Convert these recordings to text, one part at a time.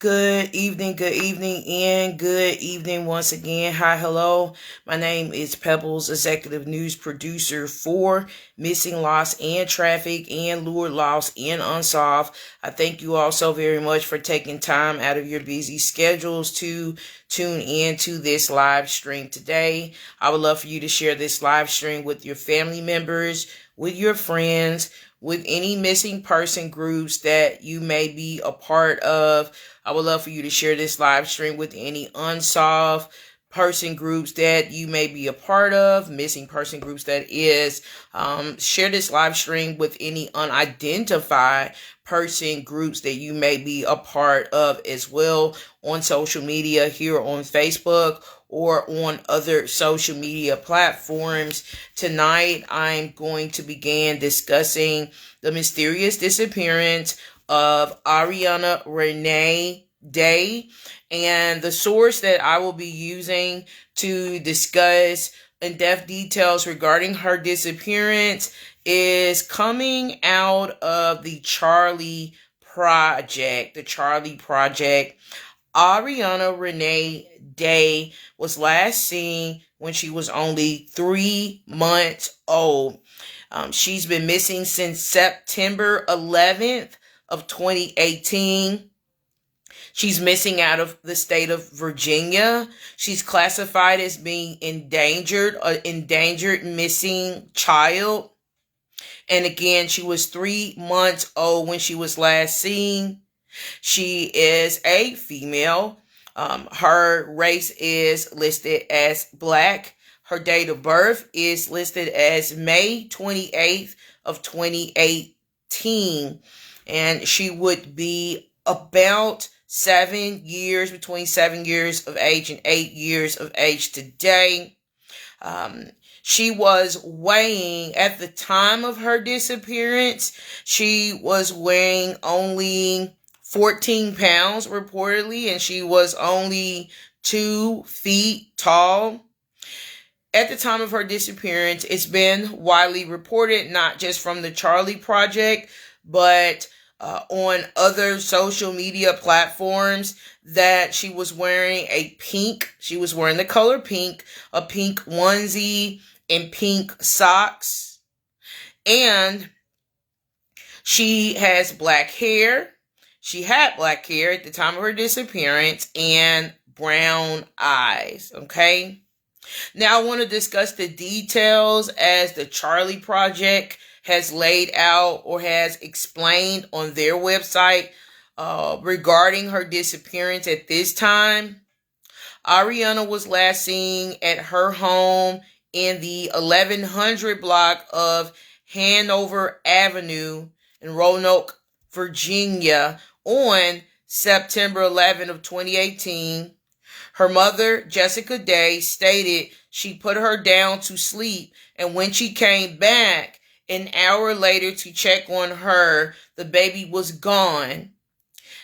Good evening, and good evening once again. Hi, hello. My name is Pebbles, executive news producer for Missing, Lost, and Trafficked, and Lured, Lost, and Unsolved. I thank you all so very much for taking time out of your busy schedules to tune in to this live stream today. I would love for you to share this live stream with your family members, with your friends, with any missing person groups that you may be a part of. I would love for you to share this live stream with any unsolved person groups that you may be a part of, missing person groups that is. Share this live stream with any unidentified person groups that you may be a part of as well on social media, here on Facebook or on other social media platforms. Tonight, I'm going to begin discussing the mysterious disappearance of ARIEANNA Renee Day, and the source that I will be using to discuss in-depth details regarding her disappearance is coming out of the Charlie Project. The Charlie Project. ARIEANNA Renee Day was last seen when she was only 3 months old. She's been missing since September 11th of 2018. She's missing out of the state of Virginia. She's classified as being endangered missing child. And again, she was 3 months old when she was last seen. She is a female. Her race is listed as black. Her date of birth is listed as May 28th of 2018. And she would be about 7 years, between 7 years of age and 8 years of age today. She was weighing, at the time of her disappearance, she was weighing only 14 pounds reportedly, and she was only 2 feet tall. At the time of her disappearance, it's been widely reported, not just from the Charlie Project, but on other social media platforms, that she was wearing she was wearing the color pink, a pink onesie and pink socks. And she has black hair. She had black hair at the time of her disappearance and brown eyes. Okay. Now I want to discuss the details as the Charlie Project has laid out or has explained on their website regarding her disappearance at this time. ARIEANNA was last seen at her home in the 1100 block of Hanover Avenue in Roanoke, Virginia on September 11th of 2018. Her mother, Jessica Day, stated she put her down to sleep, and when she came back an hour later to check on her, the baby was gone.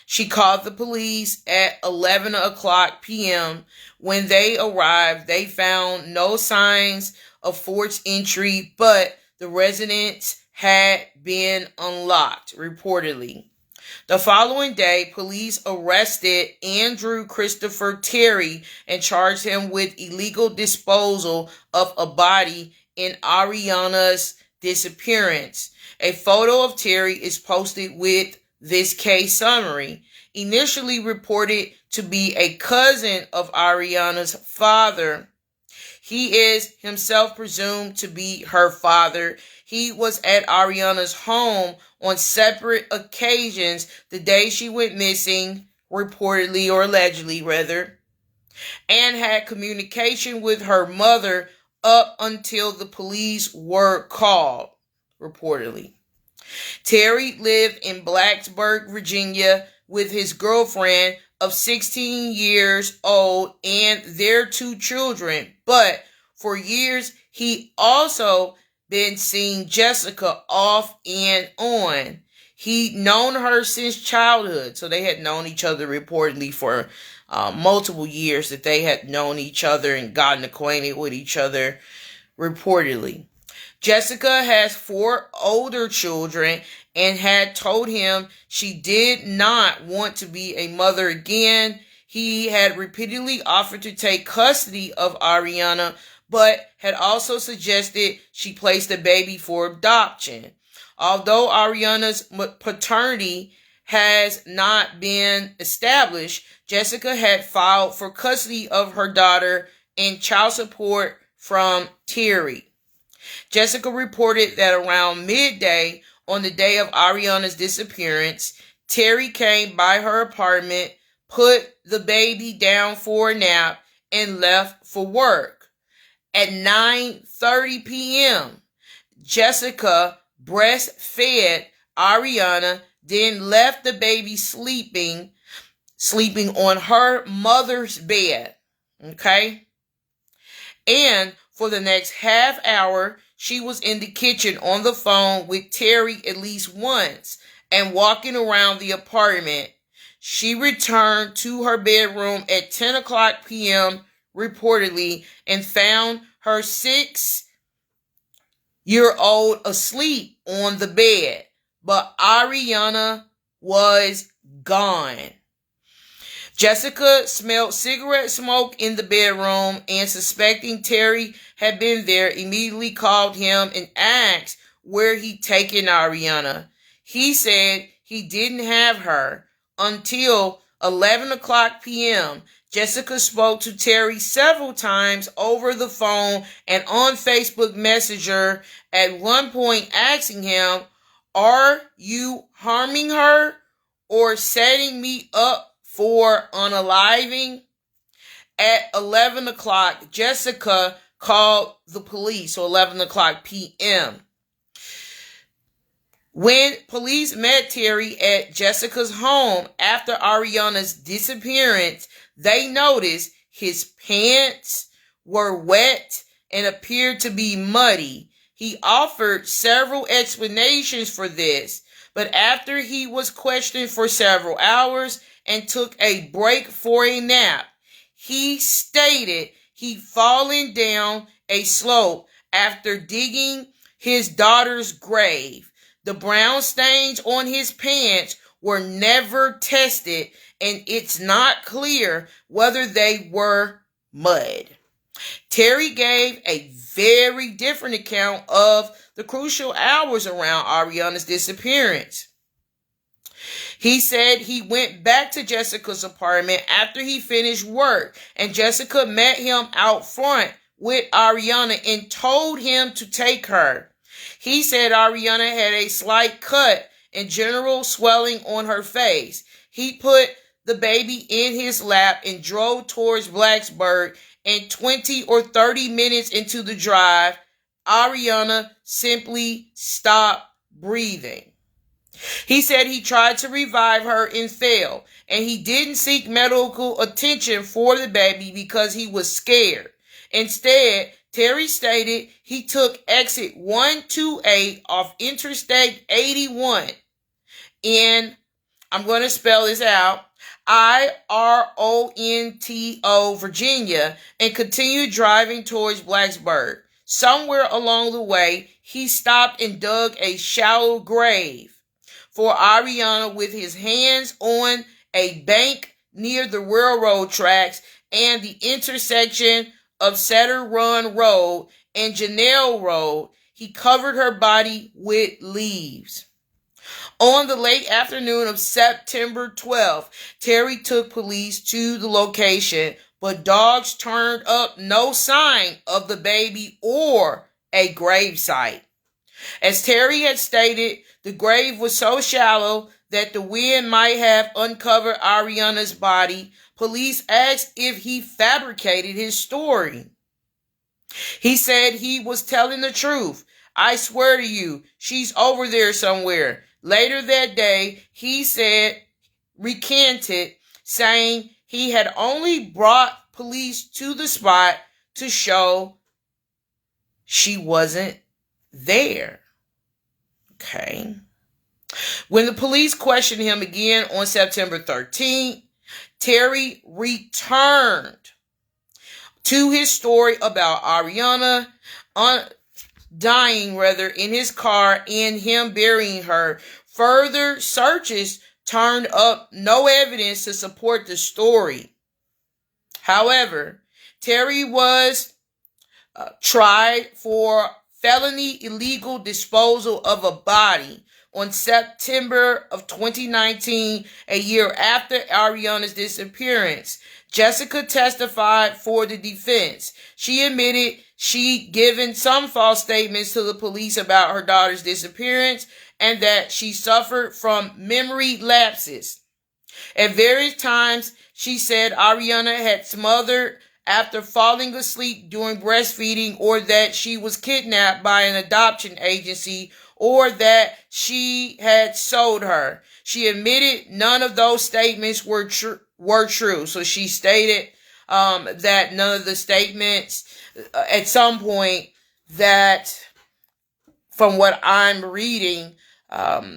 She called the police at 11 o'clock p.m. When they arrived, they found no signs of forced entry, but the residence had been unlocked, reportedly. The following day, police arrested Andrew Christopher Terry and charged him with illegal disposal of a body in ARIEANNA's disappearance. A photo of Terry is posted with this case summary. Initially reported to be a cousin of ARIEANNA's father, he is himself presumed to be her father. He was at ARIEANNA's home on separate occasions the day she went missing, reportedly or allegedly rather, and had communication with her mother up until the police were called, reportedly. Terry lived in Blacksburg, Virginia with his girlfriend of 16 years old and their 2 children, but for years he also been seeing Jessica off and on. He'd known her since childhood, so they had known each other reportedly for multiple years, that they had known each other and gotten acquainted with each other, reportedly. Jessica has 4 older children and had told him she did not want to be a mother again. He had repeatedly offered to take custody of Arianna, but had also suggested she place the baby for adoption. Although Arianna's paternity has not been established, Jessica had filed for custody of her daughter and child support from Terry. Jessica reported that around midday on the day of Arianna's disappearance, Terry came by her apartment, put the baby down for a nap, and left for work. At 9:30 p.m., Jessica breastfed Arianna, then left the baby sleeping on her mother's bed. Okay? And for the next half hour, she was in the kitchen on the phone with Terry at least once and walking around the apartment. She returned to her bedroom at 10 o'clock p.m. reportedly and found her 6-year-old asleep on the bed, but Arianna was gone. Jessica smelled cigarette smoke in the bedroom and, suspecting Terry had been there, immediately called him and asked where he'd taken Arianna. He said he didn't have her until 11 o'clock p.m. Jessica spoke to Terry several times over the phone and on Facebook Messenger, at one point asking him, "Are you harming her or setting me up for unaliving?" At 11 o'clock, Jessica called the police, so 11 o'clock p.m. When police met Terry at Jessica's home after Arianna's disappearance, they noticed his pants were wet and appeared to be muddy. He offered several explanations for this, but after he was questioned for several hours and took a break for a nap, he stated he'd fallen down a slope after digging his daughter's grave. The brown stains on his pants were never tested, and it's not clear whether they were mud. Terry gave a very different account of the crucial hours around Arianna's disappearance. He said he went back to Jessica's apartment after he finished work, and Jessica met him out front with Arianna and told him to take her. He said Arianna had a slight cut and general swelling on her face. He put the baby in his lap and drove towards Blacksburg, and 20 or 30 minutes into the drive, Arianna simply stopped breathing. He said he tried to revive her and failed, and he didn't seek medical attention for the baby because he was scared. Instead, Terry stated he took exit 128 off Interstate 81 in, I'm going to spell this out, Ironto, Virginia, and continued driving towards Blacksburg. Somewhere along the way, he stopped and dug a shallow grave for Arianna with his hands on a bank near the railroad tracks and the intersection of Sutter Run Road and Janelle Road. He covered her body with leaves. On the late afternoon of September 12th, Terry took police to the location, but dogs turned up no sign of the baby or a grave site. As Terry had stated, the grave was so shallow that the wind might have uncovered Arianna's body. Police asked if he fabricated his story. He said he was telling the truth. "I swear to you, she's over there somewhere." Later that day, he recanted, saying he had only brought police to the spot to show she wasn't there. Okay. When the police questioned him again on September 13th, Terry returned to his story about Arianna dying in his car and him burying her Further searches turned up no evidence to support the story. However, Terry was tried for felony illegal disposal of a body on September of 2019, a year after Arianna's disappearance. Jessica testified for the defense. She admitted she'd given some false statements to the police about her daughter's disappearance and that she suffered from memory lapses. At various times, she said Arianna had smothered after falling asleep during breastfeeding, or that she was kidnapped by an adoption agency, or that she had sold her. She admitted none of those statements were true. So she stated that none of the statements at some point that, from what I'm reading,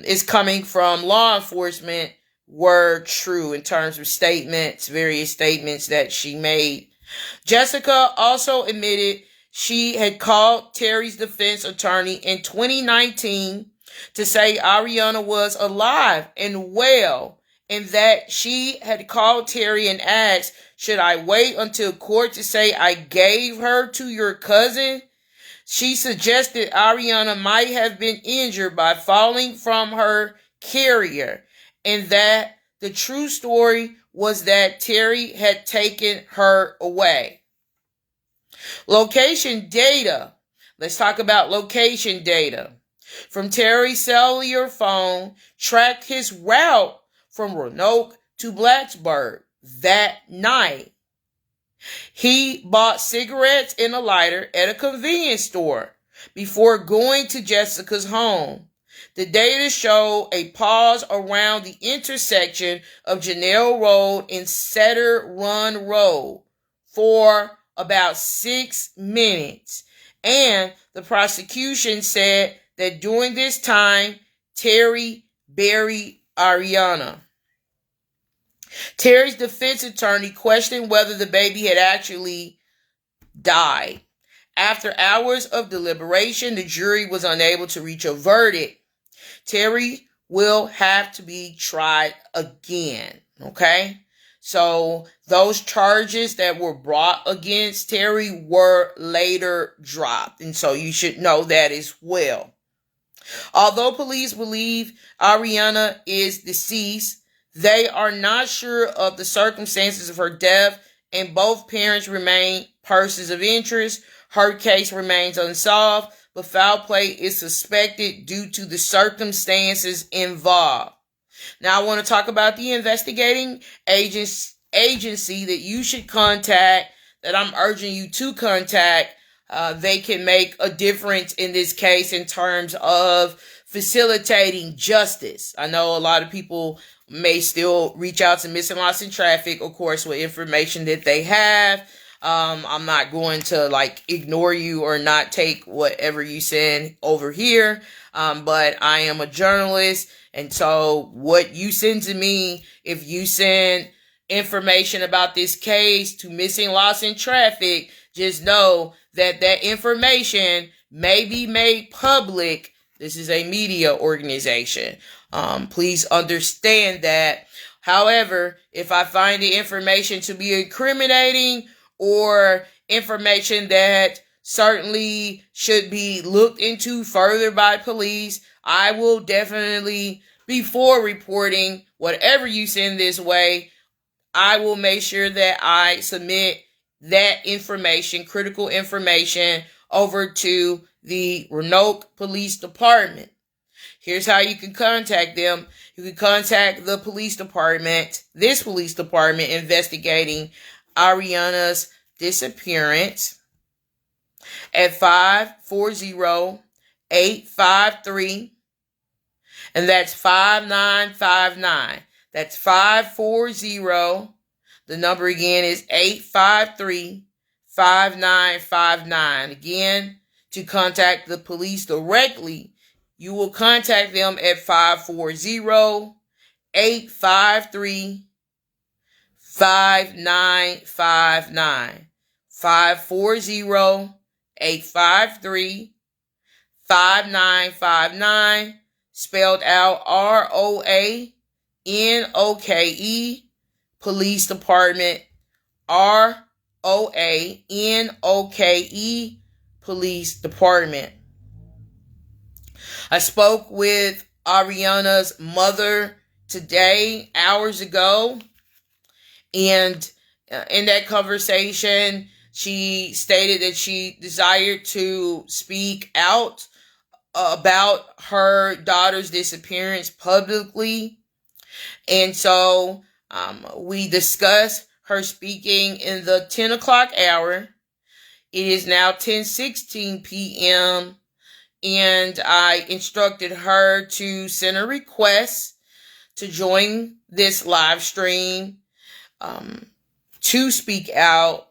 is coming from law enforcement were true in terms of statements, various statements that she made. Jessica also admitted she had called Terry's defense attorney in 2019 to say Arianna was alive and well, and that she had called Terry and asked, "Should I wait until court to say I gave her to your cousin?" She suggested Arianna might have been injured by falling from her carrier, and that the true story was that Terry had taken her away. Location data. Let's talk about location data. From Terry's cellular phone, tracked his route from Roanoke to Blacksburg that night. He bought cigarettes and a lighter at a convenience store before going to Jessica's home. The data showed a pause around the intersection of Janelle Road and Setter Run Road for about 6 minutes. And the prosecution said that during this time, Terry buried Arianna. Terry's defense attorney questioned whether the baby had actually died. After hours of deliberation, the jury was unable to reach a verdict. Terry will have to be tried again, okay? So those charges that were brought against Terry were later dropped, and so you should know that as well. Although police believe Arianna is deceased, they are not sure of the circumstances of her death, and both parents remain persons of interest. Her case remains unsolved, but foul play is suspected due to the circumstances involved. Now, I want to talk about the investigating agency that you should contact, that I'm urging you to contact. They can make a difference in this case in terms of facilitating justice. I know a lot of people may still reach out to Missing Lost in Traffic, of course, with information that they have. I'm not going to ignore you or not take whatever you send over here. But I am a journalist. And so what you send to me, if you send information about this case to Missing Lost in Traffic, just know that that information may be made public. This is a media organization. Please understand that. However, if I find the information to be incriminating or information that certainly should be looked into further by police, I will definitely, before reporting whatever you send this way, I will make sure that I submit that information, critical information, over to the Roanoke Police Department. Here's how you can contact them. You can contact the police department, this police department investigating Arianna's disappearance at 540-853, and that's 5959. That's 540. The number again is 853-5959. Again, to contact the police directly, you will contact them at 540-853-5959. 540-853-5959. spelled out ROANOKE, Police Department, ROANOKE, Police Department. I spoke with Arianna's mother today, hours ago, and in that conversation, she stated that she desired to speak out about her daughter's disappearance publicly. And so we discussed her speaking in the 10 o'clock hour. It is now 10:16 p.m. and I instructed her to send a request to join this live stream, to speak out,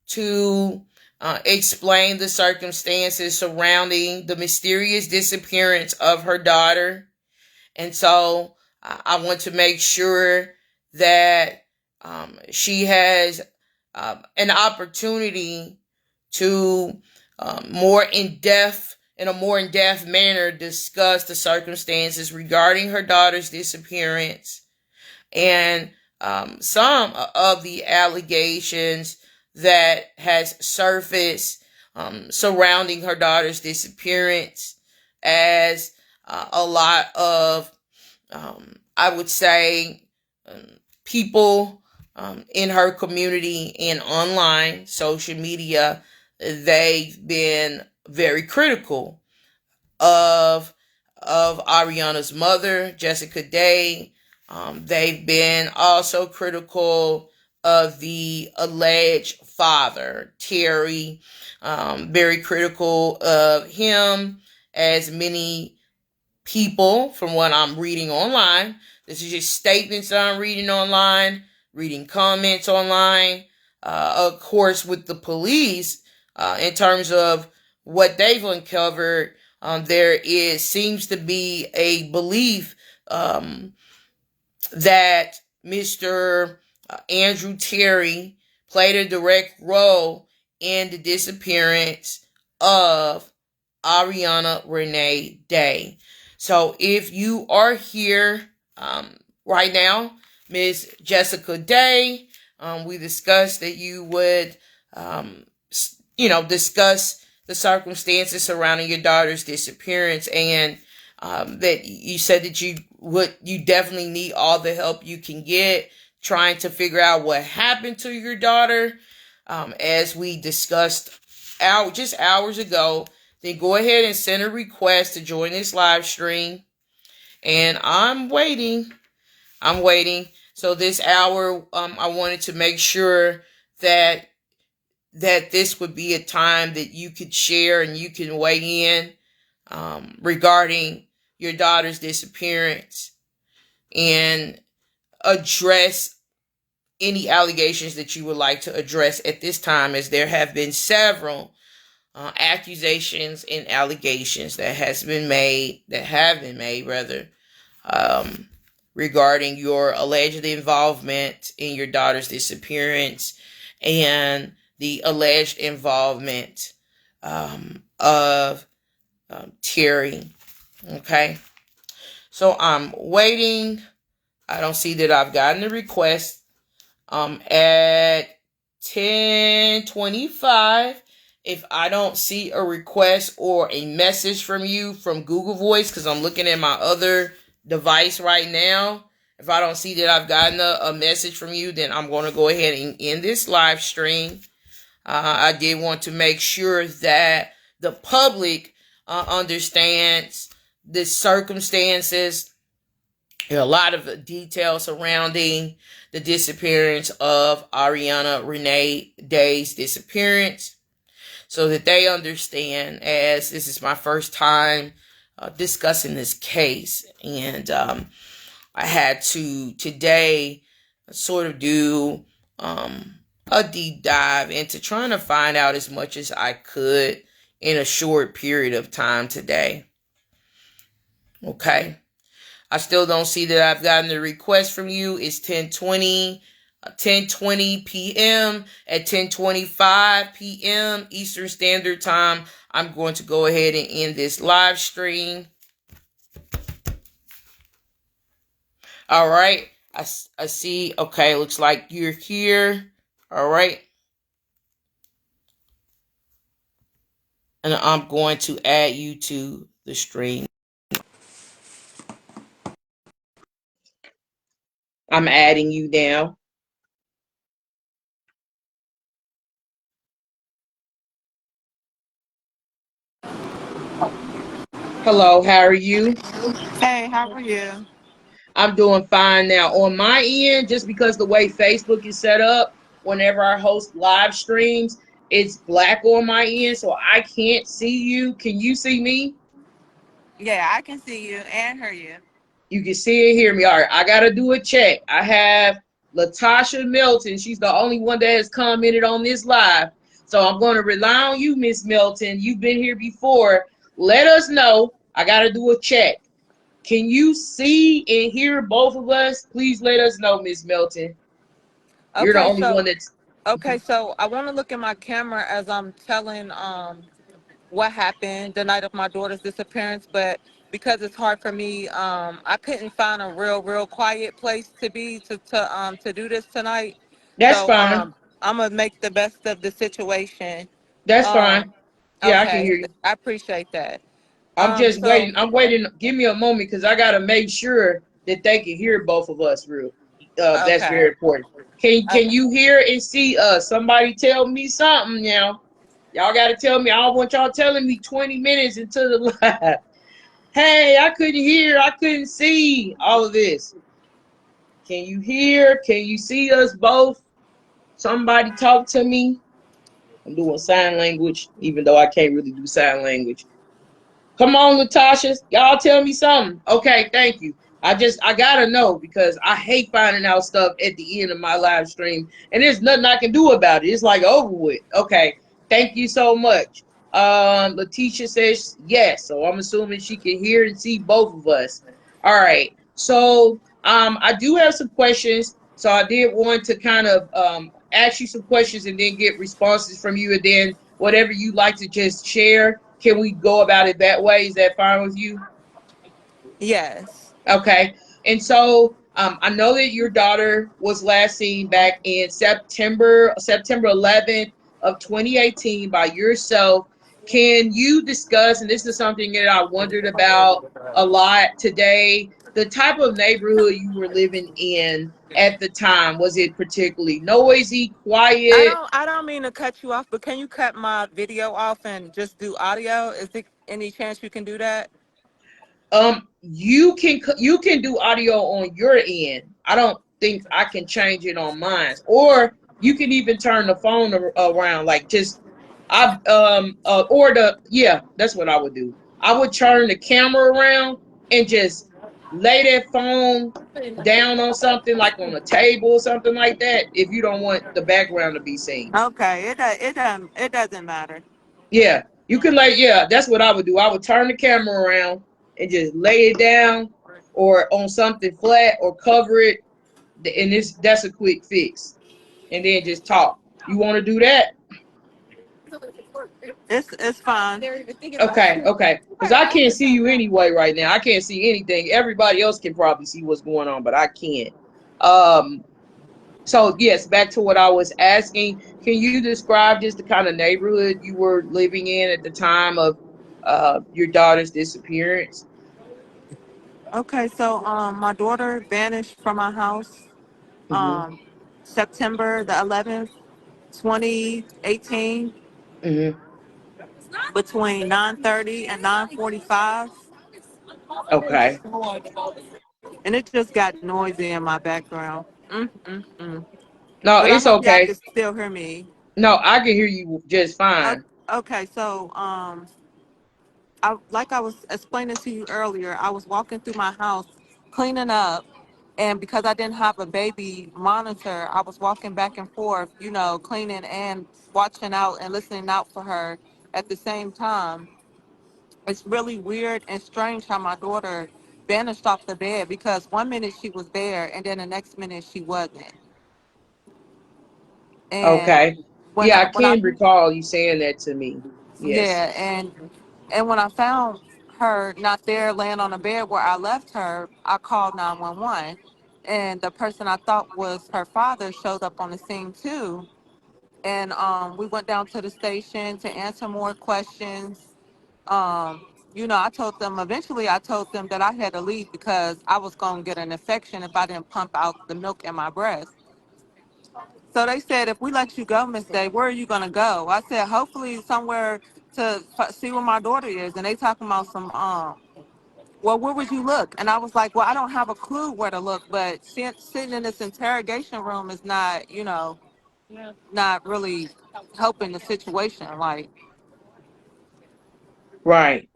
to explain the circumstances surrounding the mysterious disappearance of her daughter. And so I want to make sure that she has an opportunity to in a more in-depth manner discuss the circumstances regarding her daughter's disappearance and some of the allegations that has surfaced surrounding her daughter's disappearance, as a lot of, I would say, people in her community and online social media, they've been very critical of Arianna's mother, Jessica Day. They've been also critical of the alleged father, Terry, very critical of him, as many people, from what I'm reading online. This is just statements that I'm reading online, reading comments online, of course, with the police, in terms of what they've uncovered. There seems to be a belief that Mr. Andrew Terry played a direct role in the disappearance of Arianna Renee Day. So if you are here right now, Miss Jessica Day, we discussed that you would, discuss the circumstances surrounding your daughter's disappearance, and that you said that you definitely need all the help you can get trying to figure out what happened to your daughter, as we discussed just hours ago. Then go ahead and send a request to join this live stream. And I'm waiting. So this hour, I wanted to make sure that this would be a time that you could share and you can weigh in regarding your daughter's disappearance and address any allegations that you would like to address at this time, as there have been several accusations and allegations that have been made regarding your alleged involvement in your daughter's disappearance and the alleged involvement of Terry. Okay, so I'm waiting. I don't see that I've gotten a request. At 10:25, if I don't see a request or a message from you from Google Voice, because I'm looking at my other device right now, if I don't see that I've gotten a message from you, then I'm going to go ahead and end this live stream. I did want to make sure that the public understands the circumstances, a lot of details surrounding the disappearance of Arianna Renee Day's disappearance, so that they understand, as this is my first time discussing this case. And I had to today sort of do a deep dive into trying to find out as much as I could in a short period of time today. Okay. I still don't see that I've gotten the request from you. It's 10:20 p.m. At 10:25 p.m. Eastern Standard Time, I'm going to go ahead and end this live stream. All right. I see. Okay, looks like you're here. All right. And I'm going to add you to the stream. I'm adding you now. Hello, how are you? Hey, how are you? I'm doing fine now. On my end, just because the way Facebook is set up, whenever I host live streams, it's black on my end, so I can't see you. Can you see me? Yeah, I can see you and hear you. You can see and hear me. All right, I gotta do a check. I have Latasha Melton. She's the only one that has commented on this live. So I'm gonna rely on you, Miss Melton. You've been here before. Let us know. I gotta do a check. Can you see and hear both of us? Please let us know, Miss Melton. You're the Okay, only one so that's okay, so I want to look at my camera as I'm telling what happened the night of my daughter's disappearance, but because it's hard for me, I couldn't find a real quiet place to be to do this tonight. that's So fine. I'm gonna make the best of the situation. That's Um, fine. Yeah, I can okay, hear you. I appreciate that. I'm just So waiting. I'm waiting. Give me a moment because I gotta make sure that they can hear both of us. Real. That's okay, very important. Can okay. you hear and see us? Somebody tell me something now. Y'all gotta tell me. I don't want y'all telling me 20 minutes into the live. Hey, I couldn't hear. I couldn't see all of this. Can you hear? Can you see us both? Somebody talk to me. I'm doing sign language, even though I can't really do sign language. Come on, Latasha. Y'all tell me something. Okay, thank you. I gotta know because I hate finding out stuff at the end of my live stream, and there's nothing I can do about it. It's like over with. Okay, thank you so much. Letitia says yes, so I'm assuming she can hear and see both of us. All right. So I do have some questions. So I did want to kind of ask you some questions and then get responses from you, and then whatever you like to just share. Can we go about it that way? Is that fine with you? Yes. Okay. And so I know that your daughter was last seen back in September 11th of 2018 by yourself. Can you discuss, and this is something that I wondered about a lot today, the type of neighborhood you were living in at the time? Was it particularly noisy, quiet? I don't mean to cut you off, but can you cut my video off and just do audio? Is there any chance you can do that? You can do audio on your end. I don't think I can change it on mine. Or you can even turn the phone around, like just I or the yeah, that's what I would do. I would turn the camera around and just lay that phone down on something like on a table or something like that if you don't want the background to be seen. Okay, it doesn't matter. Yeah, you can like yeah, that's what I would do. I would turn the camera around and just lay it down or on something flat or cover it, and this that's a quick fix. And then just talk. You want to do that? It's fine. Okay, okay. Because I can't see you anyway right now. I can't see anything. Everybody else can probably see what's going on, but I can't. Um. So yes, back to what I was asking. Can you describe just the kind of neighborhood you were living in at the time of your daughter's disappearance? Okay, so my daughter vanished from my house Mm-hmm. um September the 11th, 2018, Mm-hmm. between 9:30 and 9:45, Okay. and it just got noisy in my background. Mm. No, But I it's hope y'all okay. can still hear me. No, I can hear you just O- fine. Okay, so like I was explaining to you earlier, I was walking through my house cleaning up, and because I didn't have a baby monitor, I was walking back and forth, cleaning and watching out and listening out for her at the same time. It's really weird and strange how my daughter vanished off the bed, because one minute she was there and then the next minute she wasn't. And Okay. when Yeah, I I when I can recall you saying that to me. Yes. yeah, and when I found her not there laying on the bed where I left her, I called 911. and the person I thought was her father showed up on the scene too. And we went down to the station to answer more questions. I told them eventually. I told them that I had to leave because I was going to get an infection if I didn't pump out the milk in my breast. So they said, if we let you go, Miss Day, where are you going to go? I said, hopefully somewhere to see where my daughter is. And they talking about some, well, where would you look? And I was like, well, I don't have a clue where to look, but sitting in this interrogation room is not, not really helping the situation. Like, Right.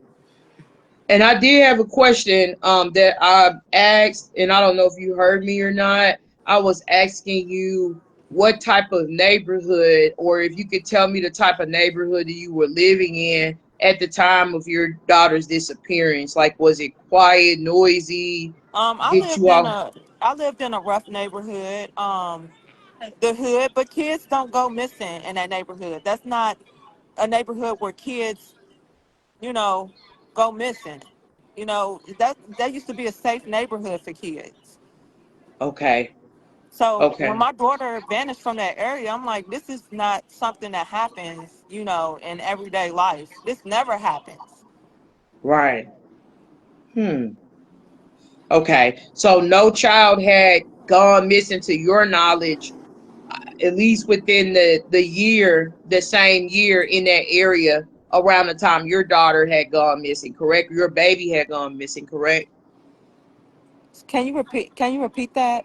And I did have a question that I asked, and I don't know if you heard me or not. I was asking you what type of neighborhood, or if you could tell me the type of neighborhood that you were living in at the time of your daughter's disappearance. Like, was it quiet, noisy? I Did lived you in all a, I lived in a rough neighborhood, the hood, but kids don't go missing in that neighborhood. That's not a neighborhood where kids, you know, go missing. That used to be a safe neighborhood for kids. okay, So when okay, my daughter vanished from that area, I'm like, this is not something that happens, in everyday life. This never happens. right. Hmm. Okay. So no child had gone missing to your knowledge, at least within the same year in that area around the time your daughter had gone missing, correct? Your baby had gone missing, correct? Can you repeat that?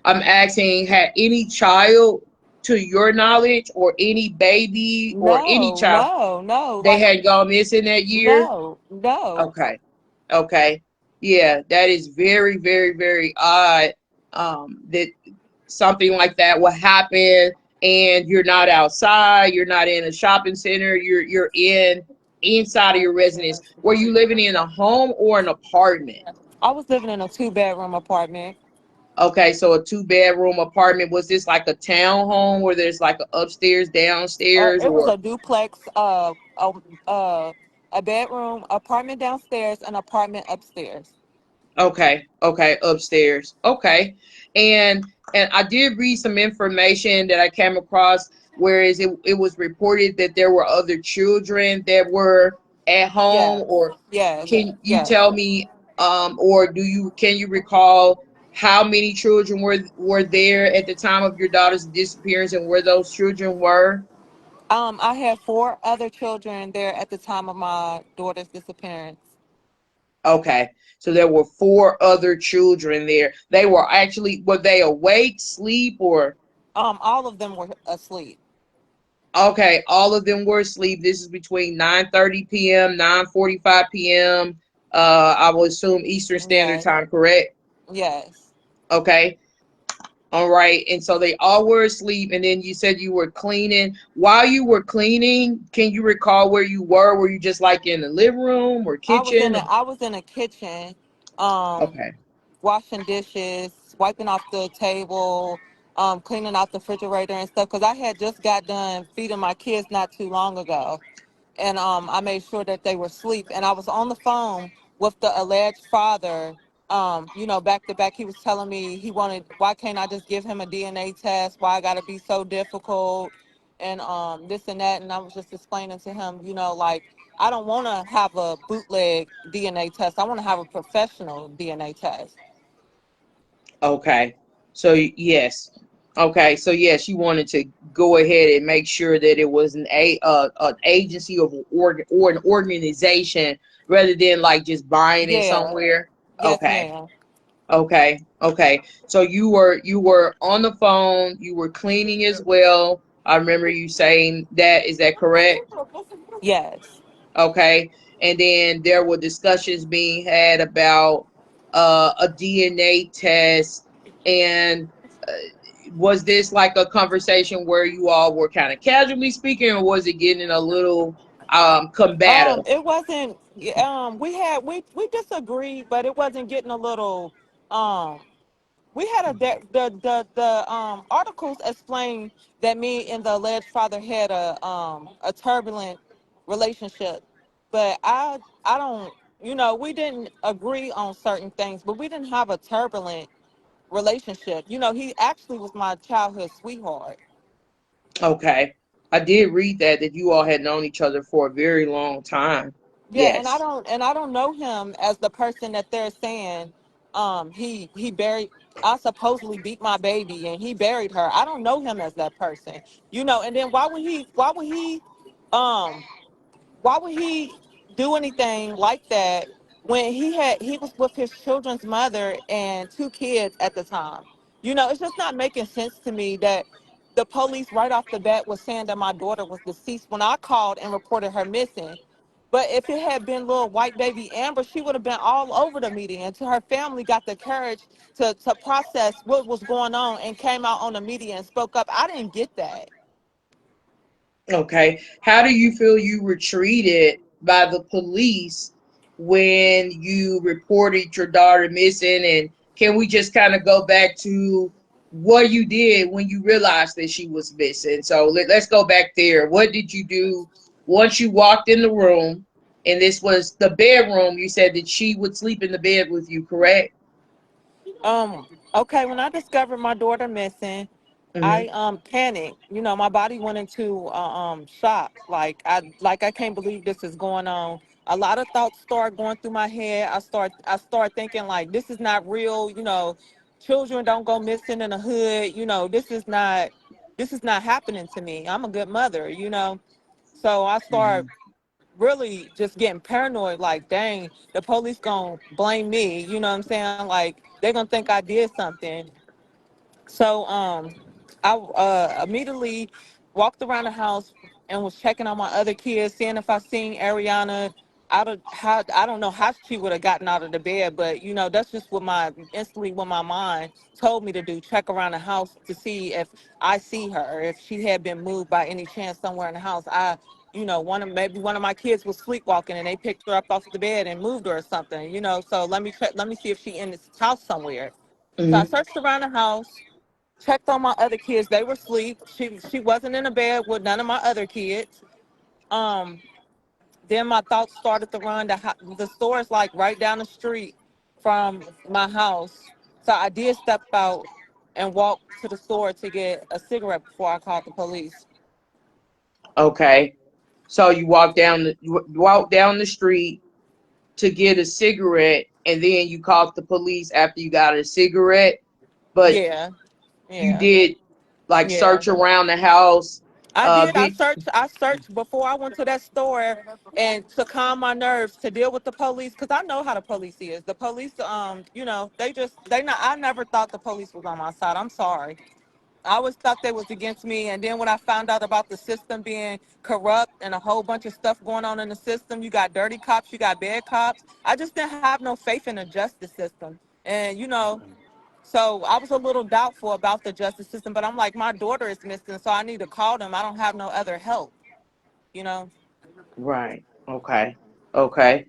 I'm asking, had any child to your knowledge or any baby or any No, child, no, no. they Like, had gone missing that year? no, no. Okay. Okay. Yeah, that is very, very, very odd. That something like that will happen and you're not outside, you're not in a shopping center, you're inside of your residence. Were you living in a home or an apartment? I was living in a two-bedroom apartment. Okay, so a two-bedroom apartment. Was this like a town home where there's like a upstairs, downstairs, It was or a duplex, a bedroom apartment downstairs, an apartment upstairs. okay, okay, upstairs. Okay. And I did read some information that I came across, whereas it was reported that there were other children that were at home, Yes, or yes, can you yes. tell me or can you recall how many children were there at the time of your daughter's disappearance and where those children were? I had four other children there at the time of my daughter's disappearance. Okay. So there were four other children there. They were actually, were they awake, sleep, or All of them were asleep. okay, all of them were asleep. This is between 9:30 p.m., 9:45 p.m. I will assume Eastern Standard Yes, Time, correct? yes. Okay. All right. And so they all were asleep, and then you said you were cleaning. While you were cleaning, can you recall where you were? Were you just like in the living room or I was in kitchen? the I was in the kitchen, um, Okay. washing dishes, wiping off the table, cleaning out the refrigerator and stuff. Cause I had just got done feeding my kids not too long ago, and I made sure that they were asleep. And I was on the phone with the alleged father. Back to back, he was telling me he wanted. Why can't I just give him a DNA test? Why I got to be so difficult? And this and that. And I was just explaining to him, like I don't want to have a bootleg DNA test. I want to have a professional DNA test. Okay. So yes. Okay. So yes, you wanted to go ahead and make sure that it was an agency or an organization rather than like just buying it Yeah. somewhere. Yes, Okay. ma'am. Okay. Okay. So you were on the phone, you were cleaning as well. I remember you saying that. Is that correct? Yes. Okay. And then there were discussions being had about a DNA test. And was this like a conversation where you all were kind of casually speaking, or was it getting a little combative? It wasn't. We disagreed, but it wasn't getting a little. Um, we had the articles explain that me and the alleged father had a turbulent relationship, but I don't. We didn't agree on certain things, but we didn't have a turbulent. relationship. He actually was my childhood sweetheart. Okay. I did read that you all had known each other for a very long time. Yeah, and I Yes. don't and I don't know him as the person that they're saying. He buried. I supposedly beat my baby and he buried her. I don't know him as that person. And then um why would he do anything like that when he was with his children's mother and two kids at the time? It's just not making sense to me that the police right off the bat was saying that my daughter was deceased when I called and reported her missing. But if it had been little white baby Amber, she would have been all over the media until her family got the courage to process what was going on and came out on the media and spoke up. I didn't get that. Okay. How do you feel you were treated by the police when you reported your daughter missing? And can we just kind of go back to what you did when you realized that she was missing? So let's go back there. What did you do once you walked in the room? And this was the bedroom. You said that she would sleep in the bed with you, correct? Um, okay, when I discovered my daughter missing, I Mm-hmm. panicked. My body went into shock. Like I can't believe this is going on. A lot of thoughts start going through my head. I start thinking like this is not real. Children don't go missing in the hood. This is not happening to me. I'm a good mother. So I start really just getting paranoid, like, dang, the police gonna blame me, you know what I'm saying? Like, they're gonna think I did something. So I immediately walked around the house and was checking on my other kids, seeing if I seen Ariana out of how I don't know how she would have gotten out of the bed, but that's just what my mind told me to do, check around the house to see if I see her, if she had been moved by any chance somewhere in the house. Maybe one of my kids was sleepwalking and they picked her up off the bed and moved her or something. So let me see if she in this house somewhere. So I Mm-hmm. searched around the house, checked on my other kids. They were asleep. She wasn't in a bed with none of my other kids. Um, then my thoughts started to run. The store is like right down the street from my house. So I did step out and walk to the store to get a cigarette before I called the police. Okay. So you walk down the street to get a cigarette, and then you called the police after you got a cigarette, but Yeah, you yeah, did like yeah. search around the house. I did. I Did searched. I searched before I went to that store and to calm my nerves to deal with the police because I know how the police is. The police, they not. I never thought the police was on my side. I'm sorry. I always thought they was against me. And then when I found out about the system being corrupt and a whole bunch of stuff going on in the system, you got dirty cops, you got bad cops. I just didn't have no faith in the justice system. And so I was a little doubtful about the justice system, but I'm like, my daughter is missing, so I need to call them. I don't have no other help, you know? right. Okay. Okay.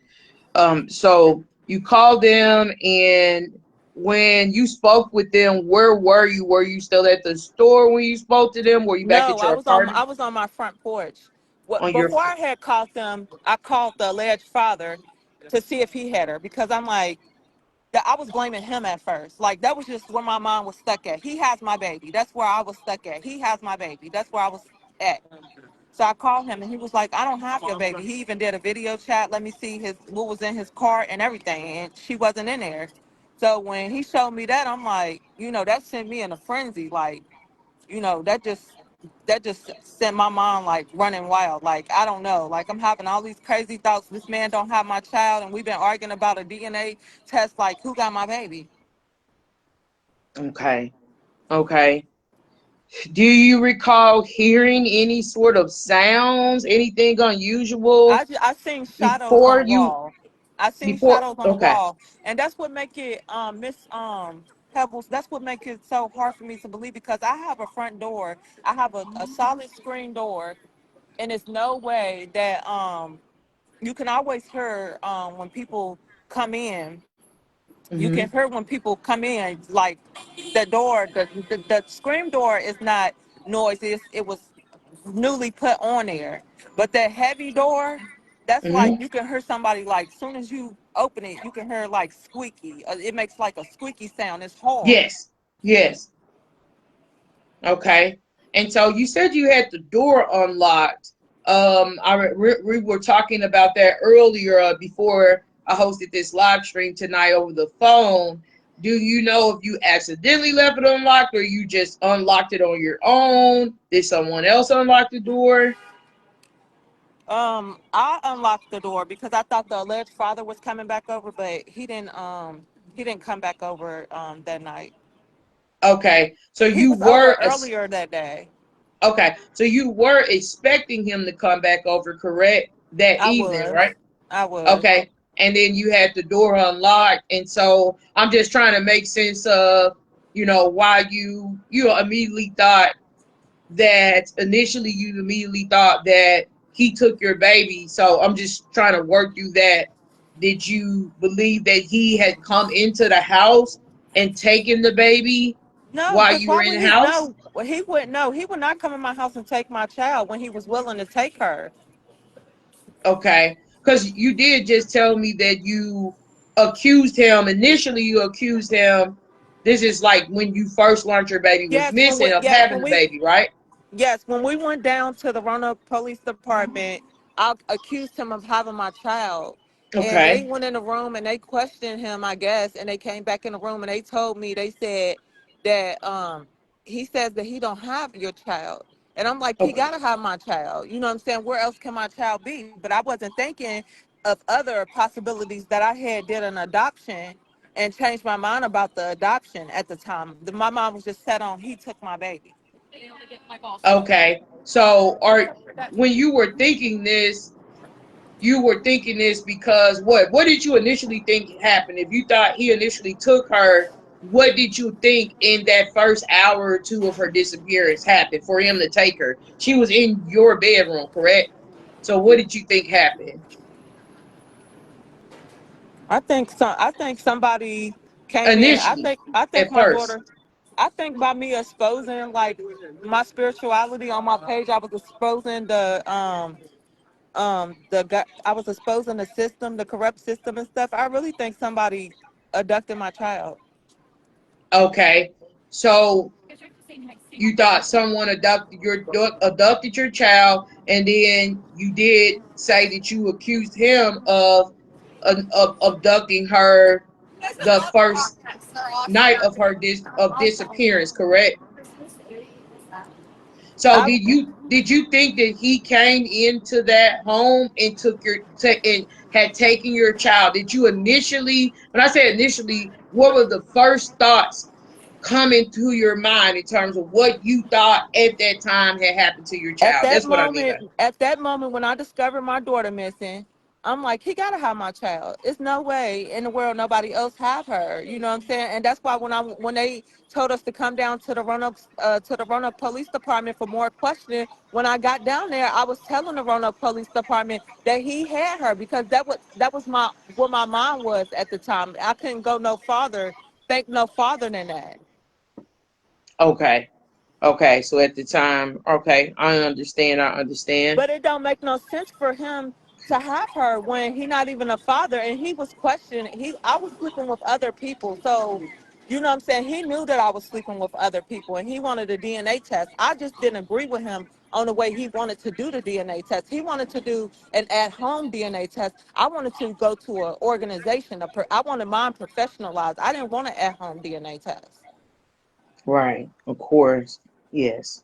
So you called them, and when you spoke with them, where were you? Were you still at the store when you spoke to them? Were you back No, at I your was on apartment I was on my front porch. on your? Before I had called them, I called the alleged father to see if he had her because I'm like, that I was blaming him at first. Like that was just where my mind was stuck at. He has my baby. That's where I was stuck at. He has my baby. That's where I was at. So I called him and he was like, I don't have your baby. He even did a video chat. Let me see his what was in his car and everything. And she wasn't in there. So when he showed me that, I'm like, that sent me in a frenzy. Like, that just sent my mind like running wild. Like, I don't know. Like I'm having all these crazy thoughts. This man don't have my child and we've been arguing about a DNA test, like who got my baby. Okay. Okay. Do you recall hearing any sort of sounds, anything unusual I seen shadows on before the you wall. I seen before? shadows on the Okay. wall, and that's what make it Miss Pebbles. That's what make it so hard for me to believe because I have a front door. I have a solid screen door, and it's no way that you can always hear when people come in. You can Hmm. hear when people come in, like the door, the screen door is not noisy. It was newly put on there. But that heavy door, that's like Hmm. you can hear somebody like soon as you open it, you can hear like squeaky. It makes like a squeaky sound. It's hard. Yes. Yes. Okay. And so you said you had the door unlocked. We were talking about that earlier before I hosted this live stream tonight over the phone. Do you know if you accidentally left it unlocked or you just unlocked it on your own? Did someone else unlock the door? I unlocked the door because I thought the alleged father was coming back over, but he didn't come back over that night. Okay. So He you was over were earlier that day. okay. So you were expecting him to come back over, correct? That I evening, was. right? I was. Okay. And then you had the door unlocked. And so I'm just trying to make sense of, why you immediately thought that initially you immediately thought that he took your baby. So I'm just trying to work through that. Did you believe that he had come into the house and taken the baby No, while because you why were in would the he? house? No, well, he wouldn't. No, he would not come in my house and take my child when he was willing to take her. Okay. Because you did just tell me that you accused him. Initially, you accused him. This is like when you first learned your baby was missing of having the baby, right? Yes, when we went down to the Roanoke Police Department, I accused him of having my child. And they Okay. went in the room and they questioned him, I guess, and they came back in the room and they told me, they said that he says that he don't have your child. And I'm like, he Okay. gotta have my child. You know what I'm saying? Where else can my child be? But I wasn't thinking of other possibilities that I had did an adoption and changed my mind about the adoption at the time. My mom was just set on he took my baby. Okay. So, when you were thinking this, you were thinking this because what? What did you initially think happened? If you thought he initially took her, what did you think in that first hour or two of her disappearance happened for him to take her? She was in your bedroom, correct? So, what did you think happened I think somebody came in. initially I think at my first? daughter. I think by me exposing like my spirituality on my page, I was exposing I was exposing the system, the corrupt system and stuff. I really think somebody abducted my child. Okay. So you thought someone abducted your child, and then you did say that you accused him of abducting her the first night of her disappearance, correct? So I did you think that he came into that home and and had taken your child? Did you initially, when I say initially, what were the first thoughts coming to your mind in terms of what you thought at that time had happened to your child? That's what I mean by. At that moment when I discovered my daughter missing, I'm like, he gotta have my child. It's no way in the world nobody else have her. You know what I'm saying? And that's why when they told us to come down to the Roanoke Police Department for more questioning, when I got down there, I was telling the Roanoke Police Department that he had her because that was my what my mind was at the time. I couldn't go no farther, think no farther than that. Okay. Okay. So at the time, okay, I understand. I understand. But it don't make no sense for him to have her when he not even a father and he was questioning I was sleeping with other people. So you know what I'm saying? He knew that I was sleeping with other people and he wanted a DNA test. I just didn't agree with him on the way he wanted to do the DNA test. He wanted to do an at-home DNA test. I wanted to go to an organization. I wanted mine professionalized. I didn't want an at-home DNA test. Right. Of course. Yes.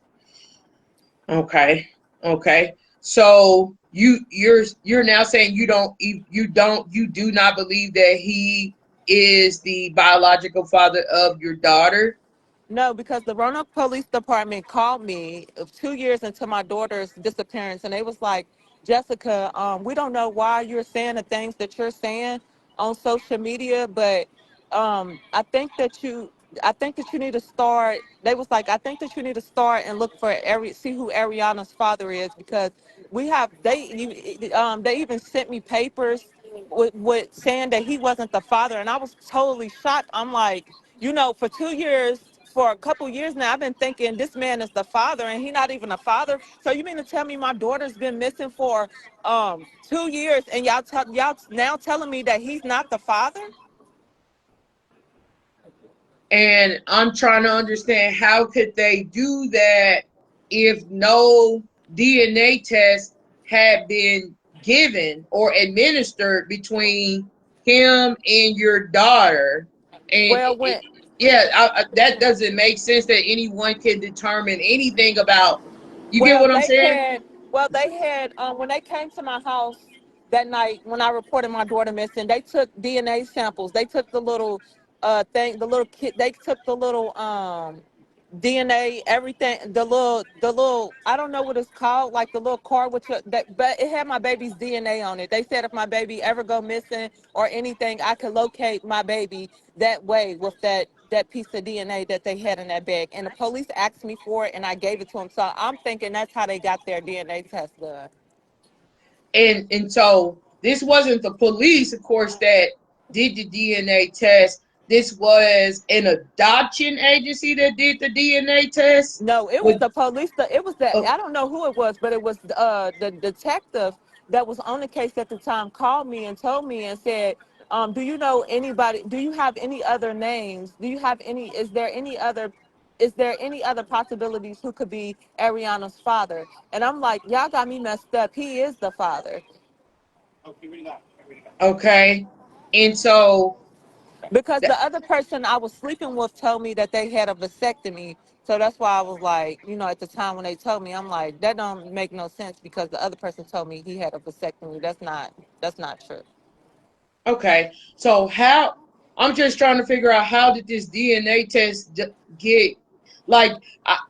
Okay. Okay. So you're now saying you do not believe that he is the biological father of your daughter? No, because the Roanoke Police Department called me 2 years into my daughter's disappearance, and they was like, Jessica, we don't know why you're saying the things that you're saying on social media, but I think that you need to start. They was like, I think that you need to start and look for see who Ariana's father is because they even sent me papers with saying that he wasn't the father, and I was totally shocked. I'm like, for 2 years for a couple years now, I've been thinking this man is the father, and he's not even a father. So you mean to tell me my daughter's been missing for 2 years, and y'all now telling me that he's not the father? And I'm trying to understand how could they do that if no DNA test had been given or administered between him and your daughter. And Well, when yeah, that doesn't make sense that anyone can determine anything about. You get Well, what I'm they saying? had, when they came to my house that night when I reported my daughter missing, they took DNA samples. They took the little thing, the little kit. They took the little DNA, everything, the little, I don't know what it's called, like the little card with your, that, but it had my baby's DNA on it. They said if my baby ever go missing or anything, I could locate my baby that way with that piece of DNA that they had in that bag. And the police asked me for it, and I gave it to them. So I'm thinking that's how they got their DNA test done. And so this wasn't the police, of course, that did the DNA test. This was an adoption agency that did the DNA test. No, it was With the police. It was that, uh, I don't know who it was, but it was the detective that was on the case at the time called me and told me and said, "Do you know anybody? Do you have any other names? Do you have any? Is there any other possibilities who could be Ariana's father?" And I'm like, "Y'all got me messed up. He is the father." okay, and so Because th- the other person I was sleeping with told me that they had a vasectomy. So that's why I was like, at the time when they told me, I'm like, that don't make no sense because the other person told me he had a vasectomy. That's not true. okay, so how I'm just trying to figure out how did this DNA test get like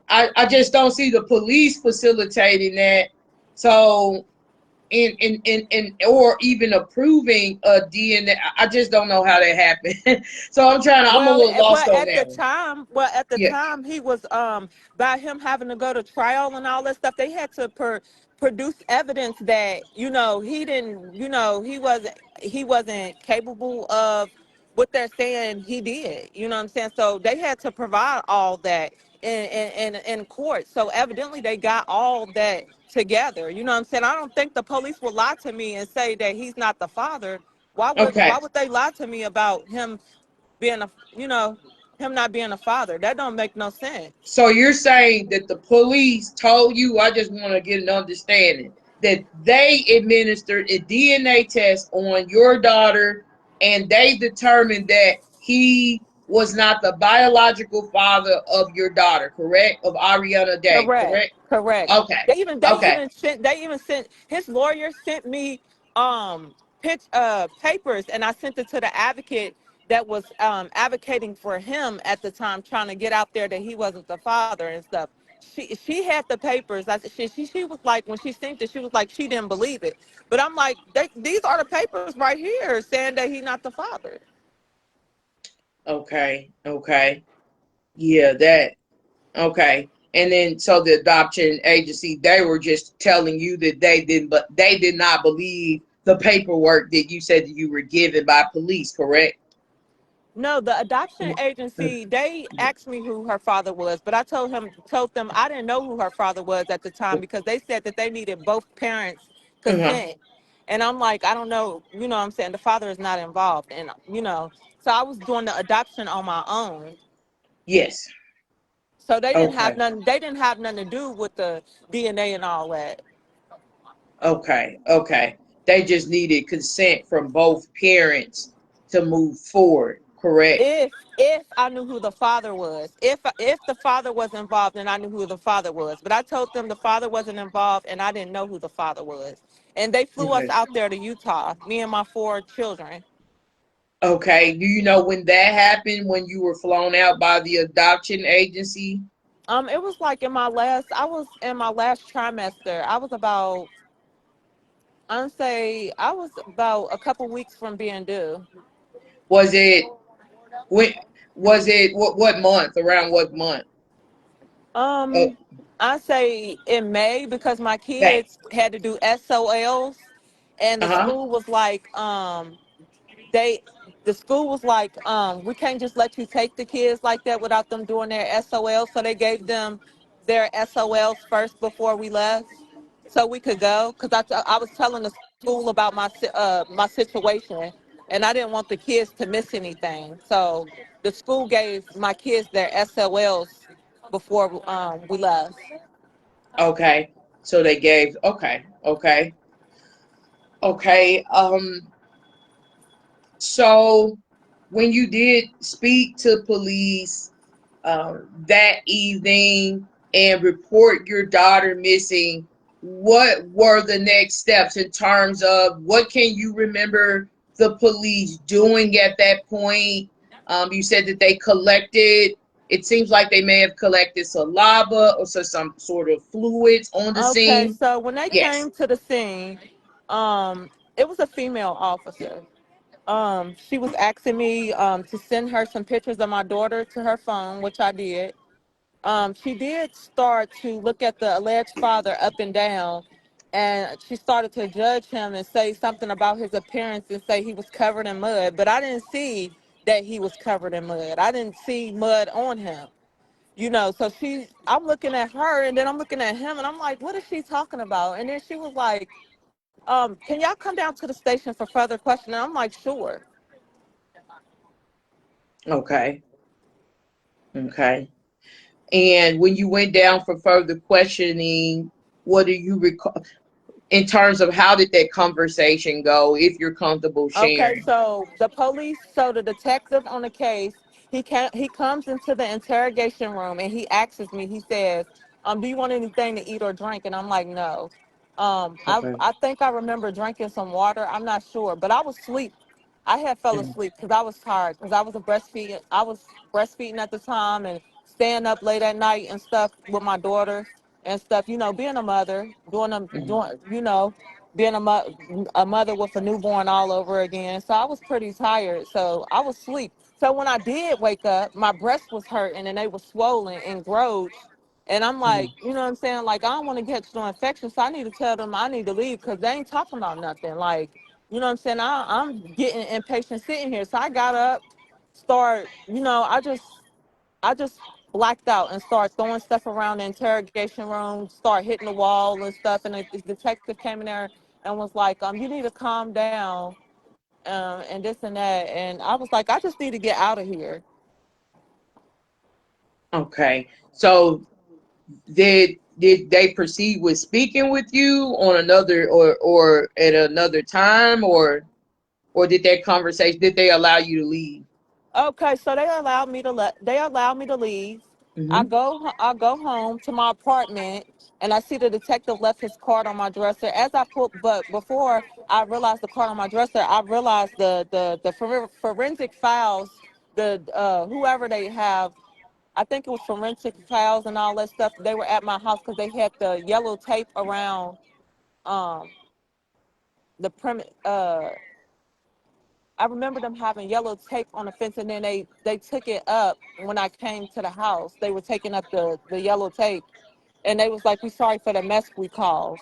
I just don't see the police facilitating that. So in or even approving a DNA. I just don't know how that happened. So I'm a little lost on that one. At the Yeah. time he was by him having to go to trial and all that stuff, they had to produce evidence that he didn't, he wasn't capable of what they're saying he did. You know what I'm saying? So they had to provide all that in court. So evidently they got all that together. You know what I'm saying? I don't think the police will lie to me and say that he's not the father. Why Okay. would they lie to me about him being a you know him not being a father? That don't make no sense. So you're saying that the police told you, I just want to get an understanding, that they administered a DNA test on your daughter and they determined that he was not the biological father of your daughter, correct? Of Ariana Day, Correct. correct? Correct. Okay. Okay. They even sent his lawyer sent me pitch papers, and I sent it to the advocate that was advocating for him at the time, trying to get out there that he wasn't the father and stuff. She had the papers. She was like, when she sent it, she was like she didn't believe it. But I'm like, these are the papers right here saying that he's not the father. Okay. Okay. Yeah, that okay. And then so the adoption agency, they were just telling you that they did not believe the paperwork that you said that you were given by police, correct? No, the adoption agency, they asked me who her father was, but I told them I didn't know who her father was at the time because they said that they needed both parents' Uh-huh. consent. And I'm like, I don't know, what I'm saying? The father is not involved. And, so I was doing the adoption on my own. Yes. So Okay. they didn't have nothing to do with the DNA and all that. Okay. Okay. They just needed consent from both parents to move forward, correct? If I knew who the father was, if the father was involved, then I knew who the father was. But I told them the father wasn't involved, and I didn't know who the father was. And they flew us Okay. out there to Utah, me and my 4 children. Okay. Do you know when that happened, when you were flown out by the adoption agency? It was like I was in my last trimester. I was about a couple weeks from being due. Was it when was it what month? Around what month? Oh, Um, I say in May because my May. kids had to do SOLs, and the Uh-huh. school was like, they the school was like, we can't just let you take the kids like that without them doing their SOL. So they gave them their SOLs first before we left, so we could go. Because I was telling the school about my situation, and I didn't want the kids to miss anything. So the school gave my kids their SOLs before we left. Okay. So they gave, okay, okay, okay. So when you did speak to police that evening and report your daughter missing, what were the next steps in terms of what can you remember the police doing at that point? You said that they collected, it seems like they may have collected saliva or some sort of fluids on the Okay, scene. so when they Yes. came to the scene, it was a female officer. She was asking me to send her some pictures of my daughter to her phone, which I did. She did start to look at the alleged father up and down, and she started to judge him and say something about his appearance and say he was covered in mud. But I didn't see that he was covered in mud. I didn't see mud on him. So I'm looking at her and then I'm looking at him and I'm like, what is she talking about? And then she was like, can y'all come down to the station for further questioning? I'm like, sure. Okay. Okay. And when you went down for further questioning, what do you recall in terms of how did that conversation go, if you're comfortable Okay, sharing? so the detective on the case, he comes into the interrogation room and he asks me, he says, do you want anything to eat or drink? And I'm like, no. Okay. I think I remember drinking some water. I'm not sure, but I was asleep. I had fell Mm, asleep because I was tired because I was breastfeeding at the time and staying up late at night and stuff with my daughter and stuff. Being a mother, mhm. doing being a mother with a newborn all over again. So I was pretty tired. So I was asleep. So when I did wake up, my breast was hurting and they were swollen and growed. And I'm like, Mhm. you know what I'm saying? Like, I don't want to catch no infection. So I need to tell them I need to leave because they ain't talking about nothing. Like, you know what I'm saying? I'm getting impatient sitting here. So I got up, start, I just blacked out and started throwing stuff around the interrogation room, start hitting the wall and stuff. And the detective came in there and was like, you need to calm down, and this and that. And I was like, I just need to get out of here. Okay. So did they proceed with speaking with you on another or at another time, or did that conversation, did they allow you to leave? Okay, so they allowed me to leave. Hmm. I go home to my apartment and I see the detective left his card on my dresser. But before I realized the card on my dresser, I realized the forensic files, whoever they have, I think it was forensic files and all that stuff. They were at my house because they had the yellow tape around um the premise. I remember them having yellow tape on the fence, and then they took it up when I came to the house. They were taking up the yellow tape, and they was like, "We sorry for the mess we caused."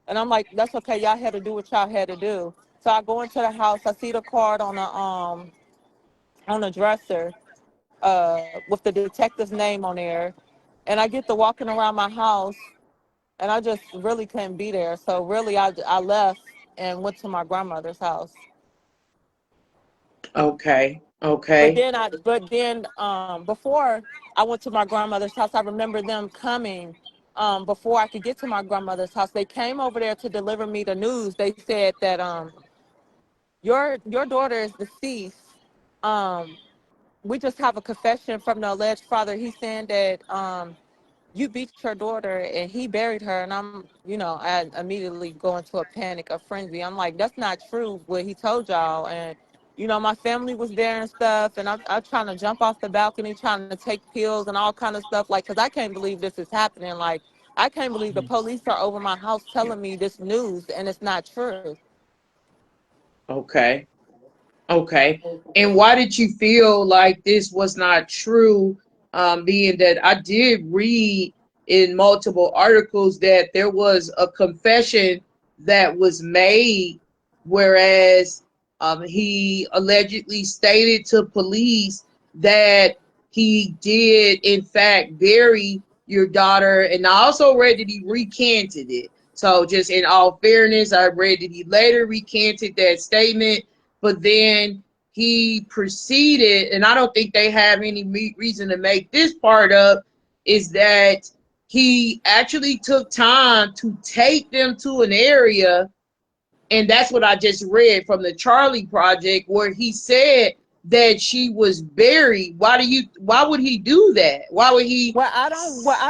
And I'm like, "That's okay. Y'all had to do what y'all had to do." So I go into the house. I see the card on the dresser with the detective's name on there, and I get to walking around my house, and I just really couldn't be there. So really, I left and went to my grandmother's house. Okay. But Okay. before I went to my grandmother's house, I remember them coming. Before I could get to my grandmother's house, they came over there to deliver me the news. They said that your daughter is deceased. Um, we just have a confession from the alleged father. He's saying that you beat your daughter and he buried her. And I immediately go into a panic, a frenzy. I'm like, that's not true what he told y'all. And my family was there and stuff, and I'm trying to jump off the balcony, trying to take pills and all kind of stuff, like, because I can't believe this is happening. Like, I can't believe the police are over my house telling me this news and it's not true. Okay. Okay. And why did you feel like this was not true? Being that I did read in multiple articles that there was a confession that was made, whereas He allegedly stated to police that he did, in fact, bury your daughter. And I also read that he recanted it. So, just in all fairness, I read that he later recanted that statement, but then he proceeded, and I don't think they have any reason to make this part up, is that he actually took time to take them to an area, and that's what I just read from the Charlie Project, where he said that she was buried. Why would he do that? Why would he? Well, I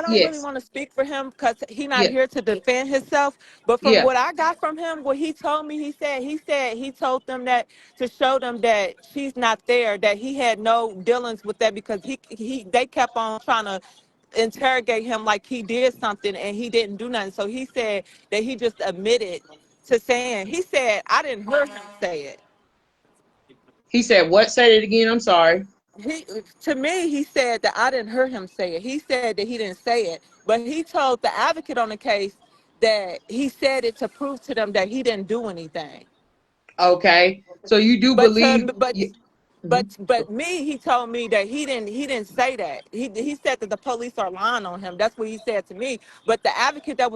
don't really Yes. want to speak for him because he not Yeah. here to defend himself. But from Yeah. what I got from him, what he told me, he told them that to show them that she's not there, that he had no dealings with that because they kept on trying to interrogate him like he did something and he didn't do nothing. So he said that he just admitted to saying, he said, I didn't hear him say it. He said what? Say it again. I'm sorry. He To me, he said that I didn't hear him say it. He said that he didn't say it, but he told the advocate on the case that he said it to prove to them that he didn't do anything. Okay. So you do But believe? to but Yeah. but Mhm. but me, he told me that he didn't say that. He said that the police are lying on him. That's what he said to me. But the advocate that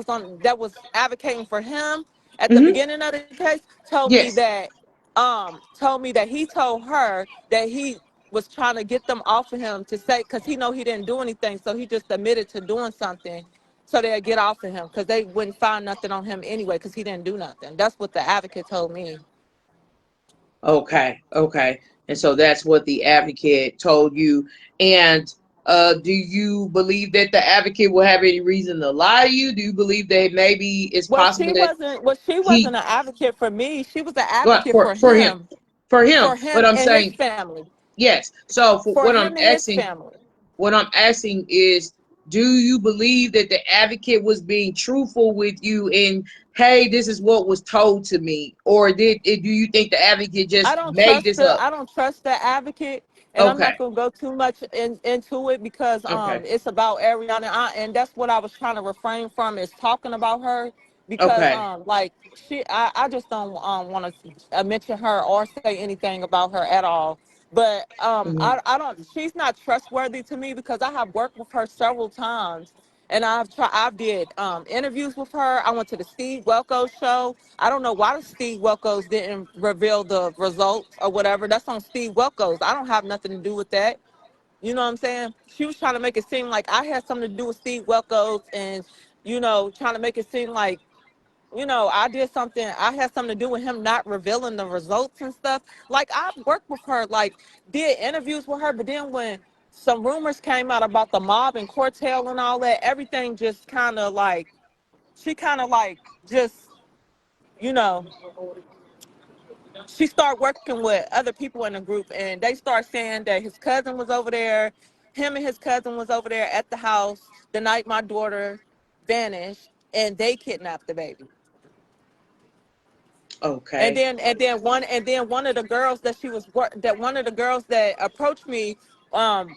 was advocating for him at the Mhm. beginning of the case Yes. told me that he told her that he was trying to get them off of him to say, because he know he didn't do anything, so he just admitted to doing something so they'd get off of him because they wouldn't find nothing on him anyway because he didn't do nothing. That's what the advocate told me. Okay. Okay. And so that's what the advocate told you. And do you believe that the advocate will have any reason to lie to you? Do you believe that maybe it's possible that She he wasn't an advocate for me. She was an well, advocate for him? for But him I'm and his saying family, yes. So for for him and his family. what I'm asking is, do you believe that the advocate was being truthful with you and hey, this is what was told to me, or do you think the advocate just made this up? I don't trust the advocate, and I'm Okay. not gonna go too much into it because Okay. it's about Ariana, and that's what I was trying to refrain from is talking about her because Okay. like I just don't want to mention her or say anything about her at all. But Hmm. I don't. She's not trustworthy to me because I have worked with her several times, and I've did interviews with her. I went to the Steve Welko show. I don't know why the Steve Welkos didn't reveal the results or whatever. That's on Steve Welkos. I don't have nothing to do with that. You know what I'm saying? She was trying to make it seem like I had something to do with Steve Welkos and, trying to make it seem like, I had something to do with him not revealing the results and stuff. Like, I've worked with her, like, did interviews with her, but then when some rumors came out about the mob and Cortell and all that, everything just kind of like, she kind of like just, you know, she started working with other people in the group and they started saying that his cousin was over there, him and his cousin was over there at the house the night my daughter vanished and they kidnapped the baby. Okay. One of the girls that one of the girls that approached me um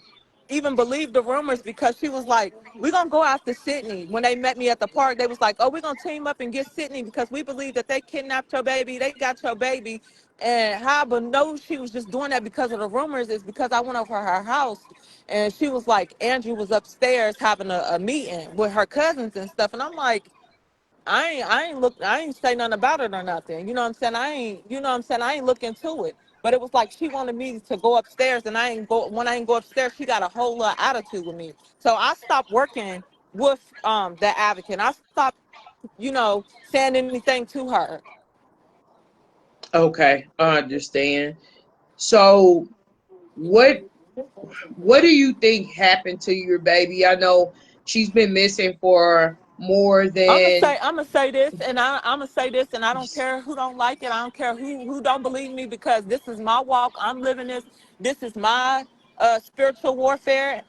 even believed the rumors because she was like, we're gonna go after Sydney. When they met me at the park, they was like, oh, we're gonna team up and get Sydney because we believe that they kidnapped your baby, they got your baby. And how but no, she was just doing that because of the rumors is because I went over her house and she was like, Andrew was upstairs having a meeting with her cousins and stuff. And I'm like, I ain't say nothing about it or nothing. You know what I'm saying? I ain't look into it. But it was like she wanted me to go upstairs and I ain't go upstairs, she got a whole lot of attitude with me. So I stopped working with the advocate. I stopped, saying anything to her. Okay. I understand. So what what do you think happened to your baby? I know she's been missing for more than. I'm gonna say this, and I'm gonna say this, and I don't care who don't like it. I don't care who don't believe me because this is my walk. I'm living this. This is my spiritual warfare,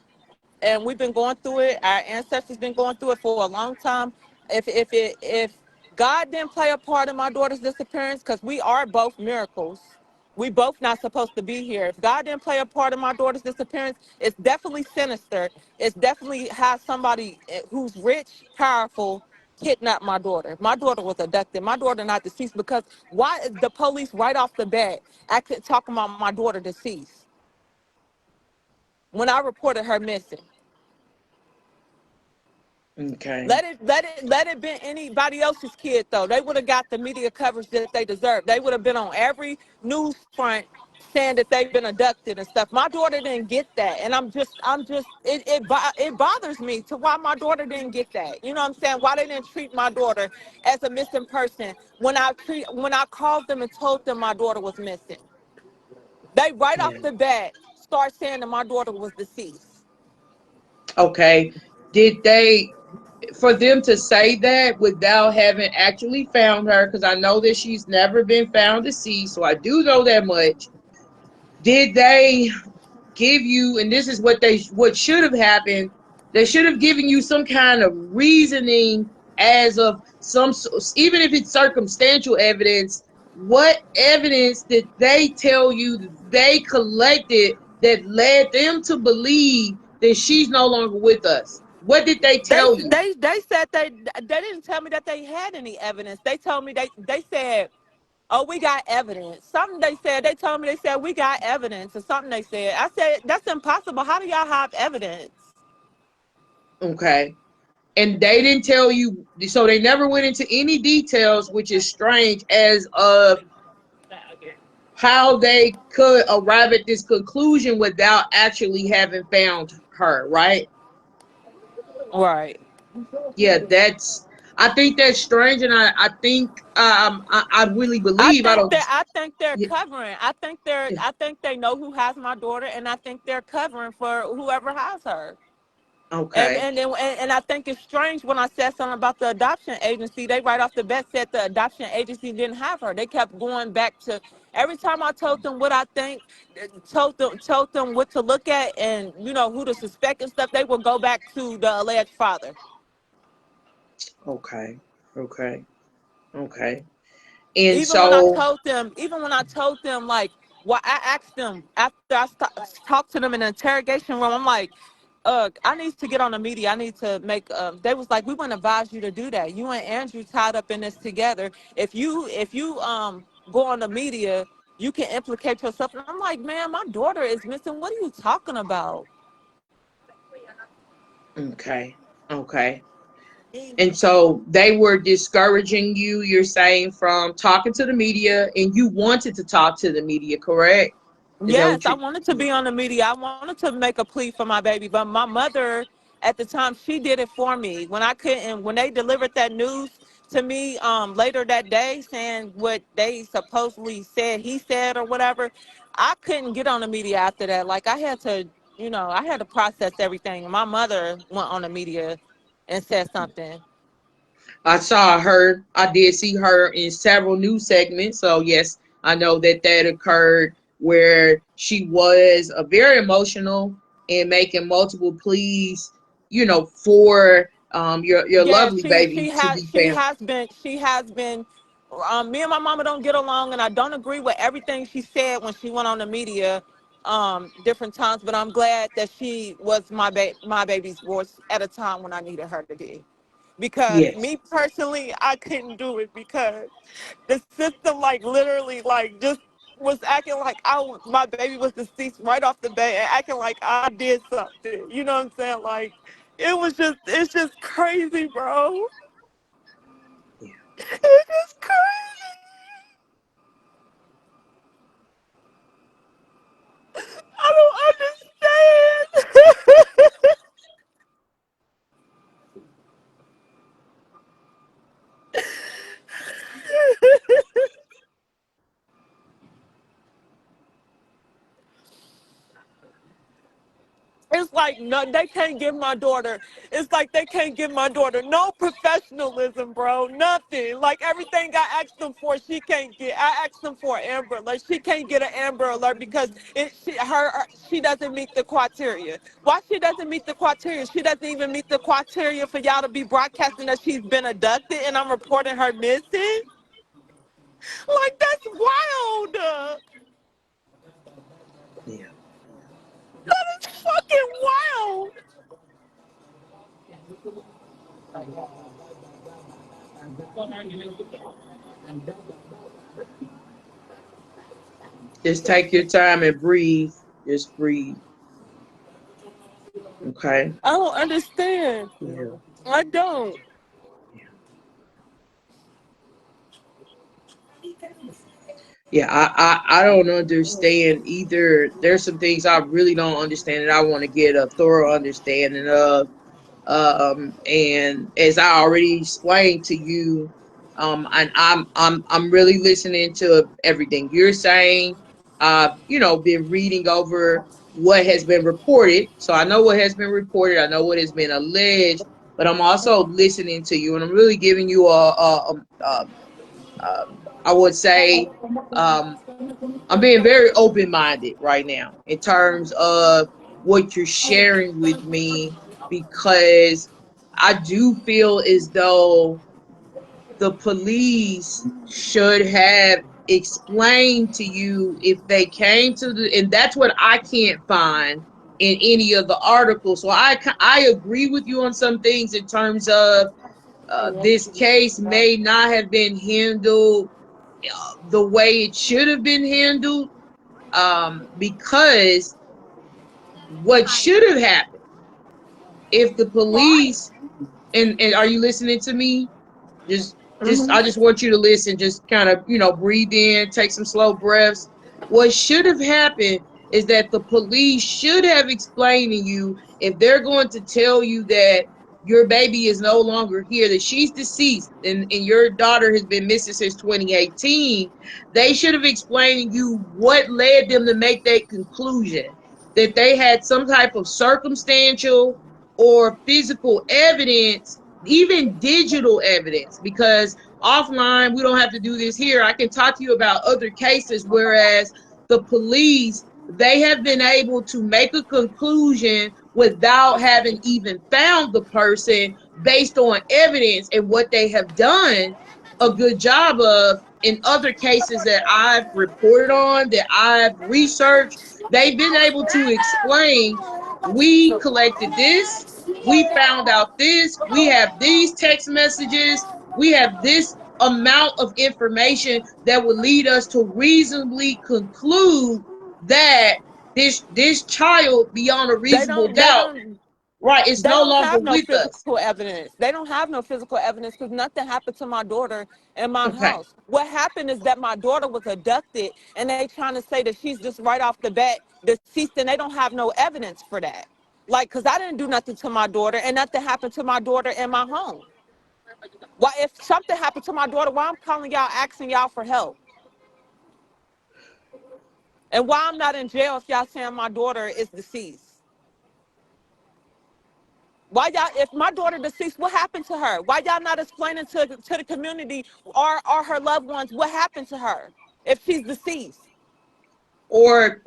and we've been going through it. Our ancestors been going through it for a long time. If God didn't play a part in my daughter's disappearance, because we are both miracles, we both not supposed to be here. If God didn't play a part in my daughter's disappearance, it's definitely sinister. It's definitely has somebody who's rich, powerful, kidnapped my daughter. My daughter was abducted. My daughter not deceased because why is the police right off the bat acting talking about my daughter deceased when I reported her missing? Okay. Let it been anybody else's kid though. They would have got the media coverage that they deserve. They would have been on every news front saying that they've been abducted and stuff. My daughter didn't get that, and it bothers me to why my daughter didn't get that. You know what I'm saying? Why they didn't treat my daughter as a missing person when I called them and told them my daughter was missing. They right Yeah. off the bat start saying that my daughter was deceased. Okay. Did they, for them to say that without having actually found her, because I know that she's never been found deceased, so I do know that much. Did they give you, and this is what should have happened, they should have given you some kind of reasoning as of even if it's circumstantial evidence, what evidence did they tell you that they collected that led them to believe that she's no longer with us? What did they They tell you? they said they didn't tell me that they had any evidence. They told me they said, "Oh, we got evidence." Something they said. They told me they said we got evidence or something they said. I said that's impossible. How do y'all have evidence? Okay. And they didn't tell you, so they never went into any details, which is strange, as of how they could arrive at this conclusion without actually having found her, right? Right. Yeah, I think that's strange, and I think I really believe I don't. I think they're Yeah, covering. yeah, I think they know who has my daughter, and I think they're covering for whoever has her. okay, And I think it's strange when I said something about the adoption agency. They right off the bat said the adoption agency didn't have her. They kept going back to every time I told them what I think, told them what to look at, and you know who to suspect and stuff. They would go back to the alleged father. okay, okay, okay. And so, Even when I told them, like, well, I asked them after talked to them in the interrogation room. I'm like, I need to get on the media. I need to make. They was like, we wouldn't advise you to do that. You and Andrew tied up in this together. If you go on the media, you can implicate yourself. And I'm like, man, my daughter is missing. What are you talking about? okay, okay. And so they were discouraging you, you're saying, from talking to the media, and you wanted to talk to the media, correct? Is that Yes, what I you? wanted to be on the media. I wanted to make a plea for my baby, but my mother at the time she did it for me. When I couldn't, when they delivered that news to me later that day, saying what they supposedly said he said or whatever, I couldn't get on the media after that. Like I had to, you know, I had to process everything. My mother went on the media and said something. I saw her. I did see her in several news segments. So yes, I know that that occurred where she was very emotional and making multiple pleas, for your Yeah, lovely baby to be found. she has been. Me and my mama don't get along, and I don't agree with everything she said when she went on the media, different times. But I'm glad that she was my baby's voice at a time when I needed her to be. Because Yes. me personally, I couldn't do it because the system, like literally, like just was acting like my baby was deceased right off the bat, and acting like I did something. You know what I'm saying? Like it's just crazy, bro. Yeah. It's just crazy. I don't understand. It's like no, they can't give my daughter. It's like they can't give my daughter no professionalism, bro. Nothing. Like everything I asked them for, she can't get. I asked them for an Amber Alert. She can't get an Amber Alert because she doesn't meet the criteria. Why she doesn't meet the criteria? She doesn't even meet the criteria for y'all to be broadcasting that she's been abducted and I'm reporting her missing. Like that's wild. Yeah. That is fucking wild. Just take your time and breathe. Just breathe. Okay. I don't understand. Yeah. I don't. Yeah, I don't understand either. There's some things I really don't understand and I want to get a thorough understanding of. And as I already explained to you, and I'm really listening to everything you're saying. Been reading over what has been reported, so I know what has been reported. I know what has been alleged, but I'm also listening to you, and I'm really giving you I would say, um, I'm being very open minded right now in terms of what you're sharing with me because I do feel as though the police should have explained to you if they came to and that's what I can't find in any of the articles. So I agree with you on some things in terms of this case may not have been handled the way it should have been handled, because what should have happened if the police and are you listening to me? Just I just want you to listen, just kind of, breathe in, take some slow breaths. What should have happened is that the police should have explained to you if they're going to tell you that your baby is no longer here, that she's deceased and your daughter has been missing since 2018, they should have explained to you what led them to make that conclusion. That they had some type of circumstantial or physical evidence, even digital evidence, because offline we don't have to do this here. I can talk to you about other cases whereas the police, they have been able to make a conclusion without having even found the person based on evidence, and what they have done a good job of in other cases that I've reported on, that I've researched, they've been able to explain, we collected this, we found out this, we have these text messages, we have this amount of information that would lead us to reasonably conclude that this child, beyond a They reasonable don't. They doubt, don't. right, is They no don't longer have no with us. physical evidence. They don't have no physical evidence because nothing happened to my daughter in my Okay. house. What happened is that my daughter was abducted, and they trying to say that she's just right off the bat deceased, and they don't have no evidence for that. Like, cause I didn't do nothing to my daughter, and nothing happened to my daughter in my home. Why, if something happened to my daughter, why I'm calling y'all, asking y'all for help, and why I'm not in jail if y'all saying my daughter is deceased? Why y'all, if my daughter deceased, what happened to her? Why y'all not explaining to the community or her loved ones what happened to her if she's deceased? Or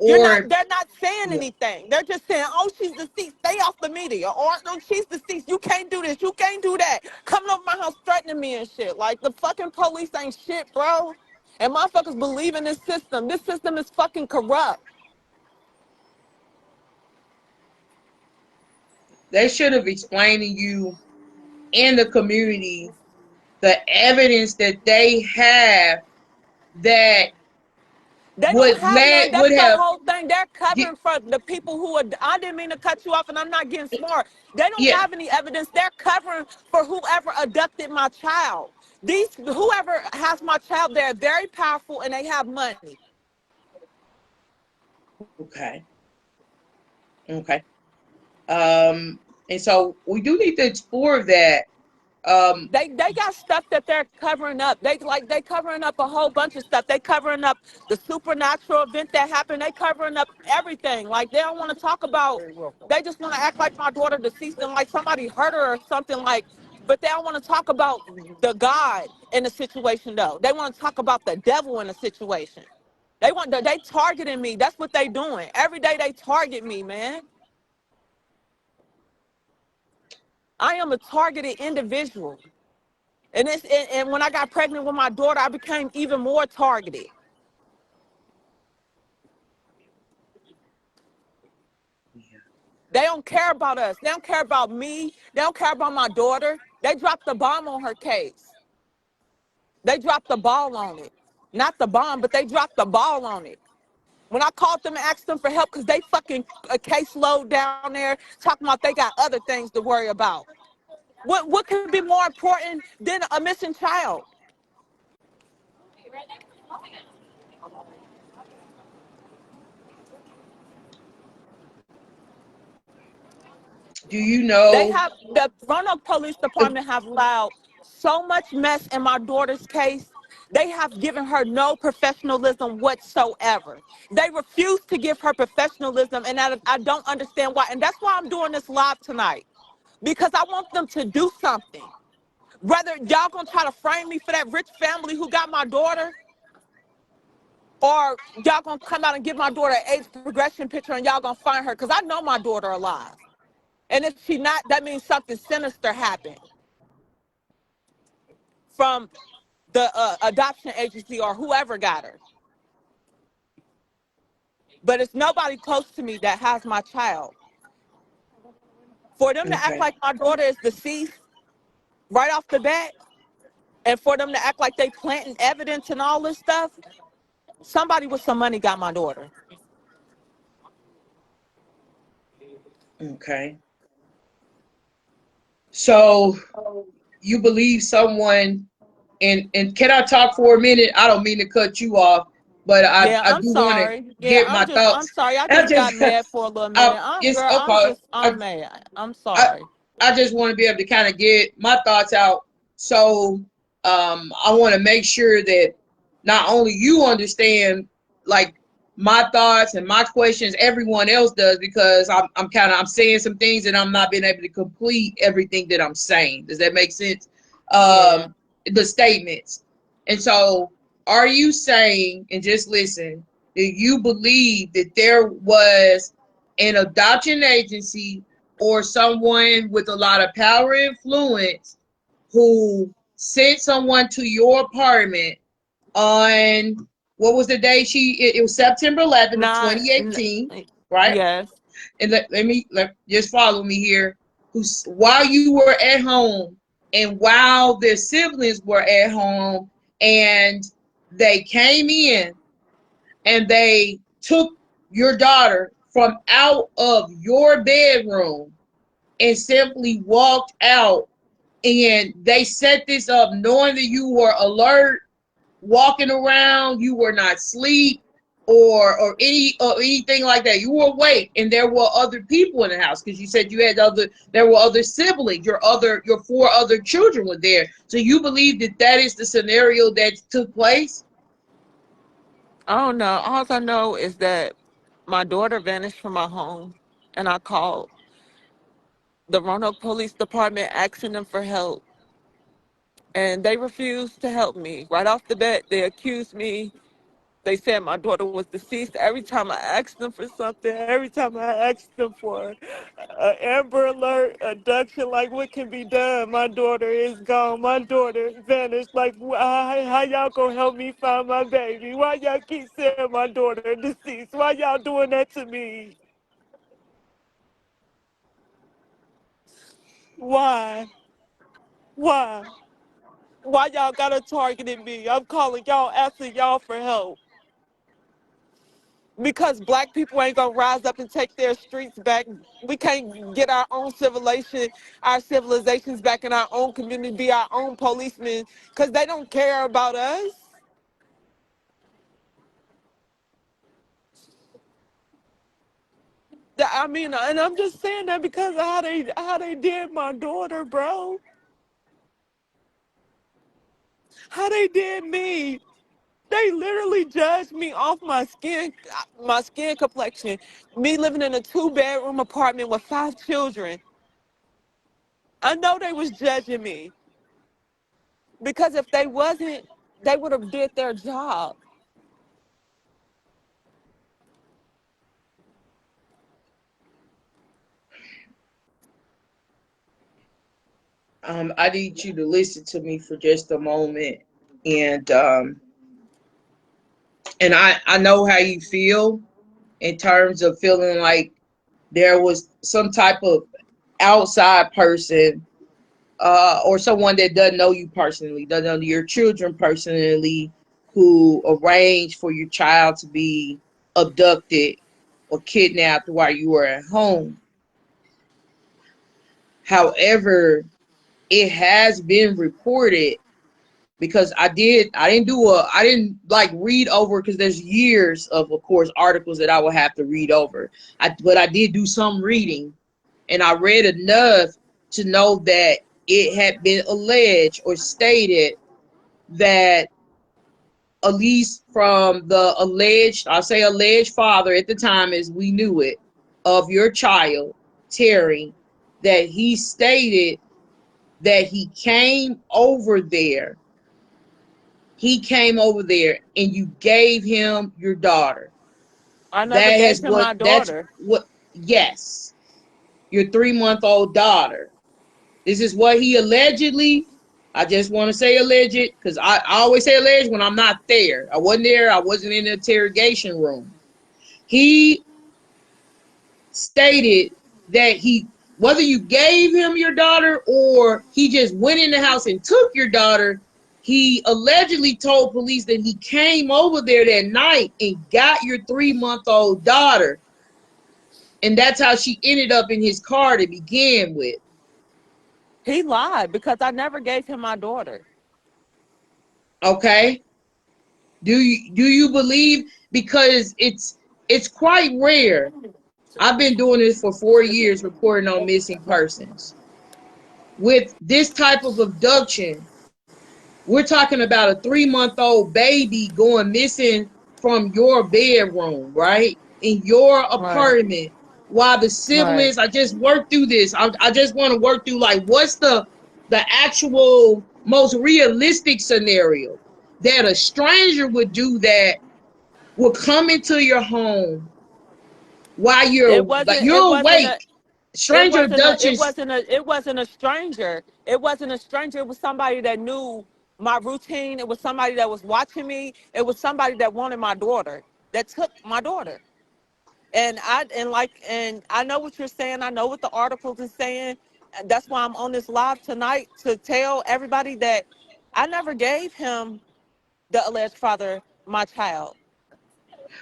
They're not saying yeah, anything. They're just saying, oh, she's deceased. Stay off the media. Or, no, she's deceased. You can't do this. You can't do that. Coming over my house threatening me and shit. Like, the fucking police ain't shit, bro. And motherfuckers believe in this system. This system is fucking corrupt. they should have explained to you in the community the evidence that they have that They don't have none. That's would the have whole thing. They're get, covering for the people who are. I didn't mean to cut you off, and I'm not getting smart. They don't yeah, have any evidence. They're covering for whoever abducted my child. These whoever has my child, they're very powerful and they have money. okay, okay. And so we do need to explore that. Um, They got stuff that they're covering up. They covering up a whole bunch of stuff. They covering up the supernatural event that happened. They covering up everything. Like they don't want to talk about. They just want to act like my daughter deceased and like somebody hurt her or something like. But they don't want to talk about the God in the situation though. They want to talk about the devil in the situation. They targeting me. That's what they doing. Every day they target me, man. I am a targeted individual. And when I got pregnant with my daughter, I became even more targeted. They don't care about us. They don't care about me. They don't care about my daughter. They dropped the bomb on her case. They dropped the ball on it. Not the bomb, but they dropped the ball on it. When I called them and asked them for help, because they fucking a caseload down there talking about they got other things to worry about. What could be more important than a missing child? Do you They know? have the Roanoke Police Department have allowed so much mess in my daughter's case. They have given her no professionalism whatsoever. They refuse to give her professionalism, and I don't understand why. And that's why I'm doing this live tonight, because I want them to do something. Whether y'all gonna try to frame me for that rich family who got my daughter, or y'all gonna come out and give my daughter an age progression picture and y'all gonna find her, because I know my daughter alive. And if she not, that means something sinister happened from the adoption agency or whoever got her. But it's nobody close to me that has my child. For them to act Okay. like my daughter is deceased right off the bat, and for them to act like they planting evidence and all this stuff, somebody with some money got my daughter. Okay. So you believe someone, and can I talk for a minute? I don't mean to cut you off, but Yeah, I I'm do want to sorry. Yeah, get my I'm thoughts. sorry. I I just got just, mad for a little minute. I'm it's girl, okay. I'm mad. I'm I, sorry. I just want to be able to kind of get my thoughts out. So I want to make sure that not only you understand like my thoughts and my questions, everyone else does, because I'm saying some things and I'm not being able to complete everything that I'm saying. Does that make sense? Yeah. The statements. And so are you saying, and just listen, that you believe that there was an adoption agency or someone with a lot of power and influence who sent someone to your apartment on, what was the day it was September 11th of Not, 2018, right? yes. And let just follow me here. Who's, while you were at home and while their siblings were at home, and they came in and they took your daughter from out of your bedroom and simply walked out, and they set this up knowing that you were alert, walking around, you were not asleep or anything like that. You were awake, and there were other people in the house, because you said you had there were other siblings, your four other children were there. So you believe that that is the scenario that took place? I don't know. All I know is that my daughter vanished from my home, and I called the Roanoke Police Department asking them for help, and they refused to help me. Right off the bat, they accused me. They said my daughter was deceased. Every time I asked them for something, every time I asked them for an Amber Alert, abduction, like what can be done, my daughter is gone. My daughter vanished. Like, how y'all gonna help me find my baby? Why y'all keep saying my daughter deceased? Why y'all doing that to me? Why? Why? Why y'all gotta target me? I'm calling y'all, asking y'all for help. Because black people ain't gonna rise up and take their streets back. We can't get our own civilization, our civilizations back in our own community, be our own policemen, because they don't care about us. I mean, and I'm just saying that because of how they did my daughter, bro. How they did me. They literally judged me off my skin complexion. Me living in a 2-bedroom apartment with 5 children. I know they was judging me. Because if they wasn't, they would have did their job. I need you to listen to me for just a moment, and I know how you feel in terms of feeling like there was some type of outside person or someone that doesn't know you personally, doesn't know your children personally, who arranged for your child to be abducted or kidnapped while you were at home. However, it has been reported, because I didn't like read over, because there's years of course articles that I would have to read over. But I did do some reading, and I read enough to know that it had been alleged or stated that, at least from the alleged, I'll say alleged father at the time as we knew it, of your child, Terry, that he stated that he came over there and you gave him your daughter. I never gave him my That's daughter. what, yes, your 3-month-old daughter. This is what he allegedly, I just want to say alleged, because I always say alleged when I'm not there. I wasn't there. I wasn't in the interrogation room. He stated that whether you gave him your daughter or he just went in the house and took your daughter, he allegedly told police that he came over there that night and got your 3-month-old daughter. And that's how she ended up in his car to begin with. He lied because I never gave him my daughter. Okay? Do you believe, because it's quite rare. I've been doing this for 4 years, reporting on missing persons. With this type of abduction, we're talking about a 3-month-old baby going missing from your bedroom, right? In your Right. apartment. While the Right. siblings, I just worked through this. I just want to work through, like, what's the actual most realistic scenario that a stranger would do, that will come into your home while It you're wasn't awake. a it Stranger wasn't a abductions. it wasn't a stranger. It wasn't a stranger. It was somebody that knew my routine. It was somebody that was watching me. It was somebody that wanted my daughter, that took my daughter. And I know what you're saying. I know what the articles is saying. And that's why I'm on this live tonight to tell everybody that I never gave him, the alleged father, my child.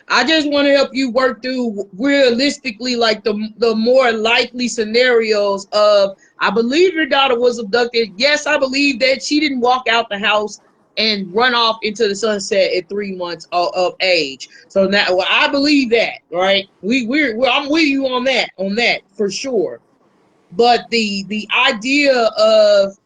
I just want to help you work through realistically, like the more likely scenarios of, I believe your daughter was abducted. Yes, I believe that she didn't walk out the house and run off into the sunset at 3 months of age. So now, well, I believe that, right? I'm with you on that for sure. But the idea of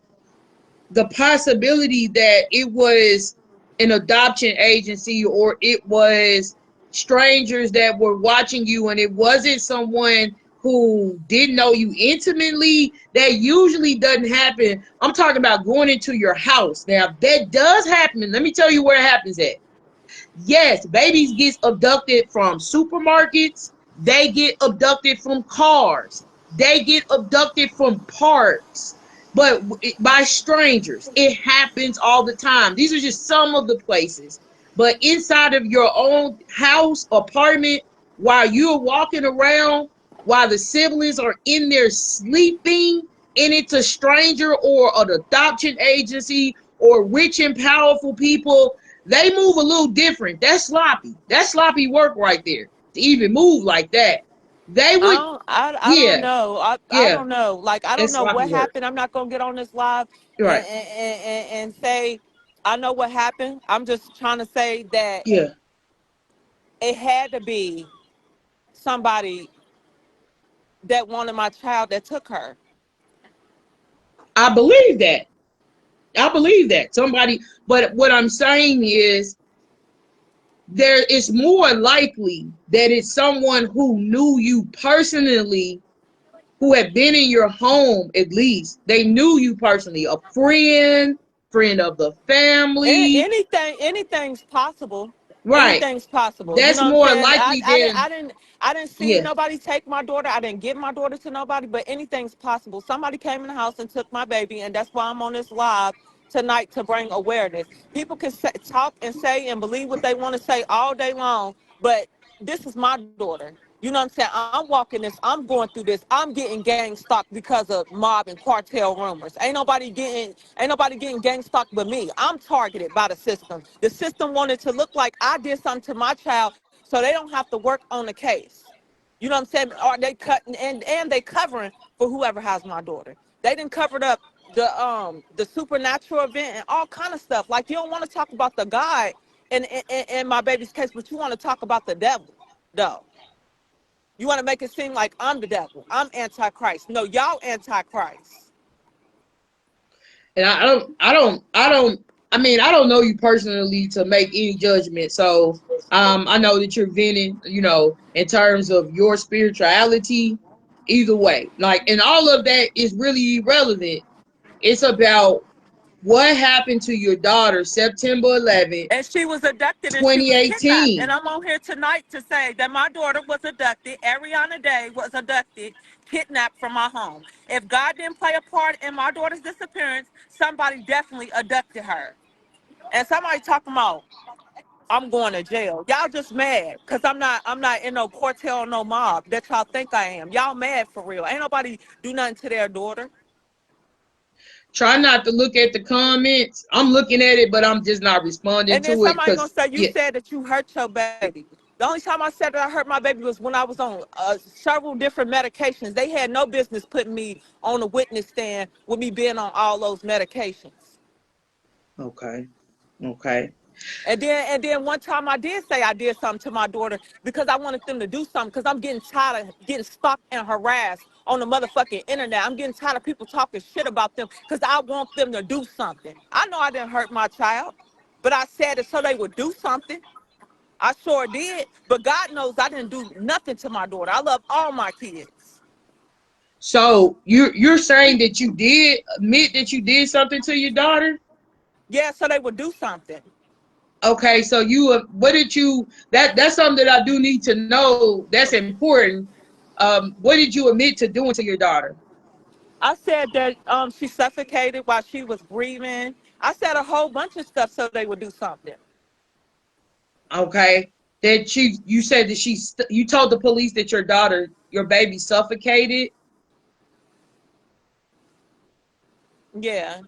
the possibility that it was an adoption agency, or it was strangers that were watching you, and it wasn't someone who didn't know you intimately, that usually doesn't happen. I'm talking about going into your house. Now, that does happen. Let me tell you where it happens at. Yes, babies get abducted from supermarkets. They get abducted from cars. They get abducted from parks, but by strangers. It happens all the time. These are just some of the places. But inside of your own house, apartment, while you're walking around, while the siblings are in there sleeping, and it's a stranger or an adoption agency or rich and powerful people, they move a little different. That's sloppy. That's sloppy work right there. To even move like that. They would, I don't yeah, know. I yeah. don't know. Like, I don't It's know sloppy what work. happened. I'm not gonna get on this live Right. and say I know what happened. I'm just trying to say that Yeah. it had to be somebody that wanted my child that took her. I believe that. I believe that. Somebody, but what I'm saying is, there is more likely that it's someone who knew you personally, who had been in your home. At least they knew you personally, a friend of the family. Anything's possible. Right. Anything's possible. You That's know what I'm more saying? likely than, I didn't see yeah. nobody take my daughter. I didn't give my daughter to nobody, but anything's possible. Somebody came in the house and took my baby, and that's why I'm on this live tonight, to bring awareness. People can talk and say and believe what they want to say all day long, but this is my daughter. You know what I'm saying? I'm walking this, I'm going through this, I'm getting gang stalked because of mob and cartel rumors. Ain't nobody getting gang stalked but me. I'm targeted by the system. The system wanted to look like I did something to my child so they don't have to work on the case. You know what I'm saying? Or they cutting and they covering for whoever has my daughter. They didn't covered up the supernatural event and all kind of stuff. Like you don't want to talk about the God in my baby's case, but you want to talk about the devil, though. You want to make it seem like I'm the devil. I'm antichrist. No, y'all antichrist. And I mean, I don't know you personally to make any judgment. So I know that you're venting, in terms of your spirituality, either way. Like, and all of that is really irrelevant. It's about what happened to your daughter September 11th, And she was abducted and she was kidnapped. And 2018. I'm on here tonight to say that my daughter was abducted. Ariana Day was abducted, kidnapped from my home. If God didn't play a part in my daughter's disappearance, somebody definitely abducted her. And somebody talking about I'm going to jail. Y'all just mad because I'm not in no cartel, no mob that y'all think I am. Y'all mad for real. Ain't nobody do nothing to their daughter. Try not to look at the comments. I'm looking at it, but I'm just not responding And then to it somebody gonna because, say you yeah, said that you hurt your baby. The only time I said that I hurt my baby was when I was on several different medications. They had no business putting me on a witness stand with me being on all those medications. okay, okay. And then one time I did say I did something to my daughter because I wanted them to do something because I'm getting tired of getting stalked and harassed on the motherfucking internet. I'm getting tired of people talking shit about them because I want them to do something. I know I didn't hurt my child, but I said it so they would do something. I sure did, but God knows I didn't do nothing to my daughter. I love all my kids. So you're saying that you did admit that you did something to your daughter? Yeah, so they would do something. Okay, so what did you that's something that I do need to know. That's important. What did you admit to doing to your daughter? I said that she suffocated while she was breathing. I said a whole bunch of stuff so they would do something. Okay, that you said that you told the police that your baby suffocated. Yeah.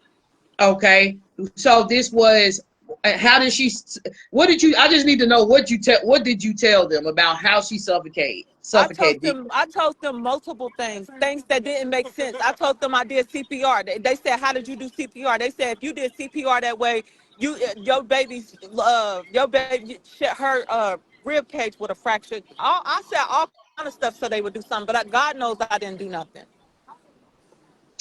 Okay, so this was how did she? What did you? I just need to know what did you tell them about how she suffocated? I told them multiple things that didn't make sense. I told them I did CPR. They said, "How did you do CPR?" They said, "If you did CPR that way, your baby her rib cage would have fractured." I said all kind of stuff so they would do something, but God knows I didn't do nothing.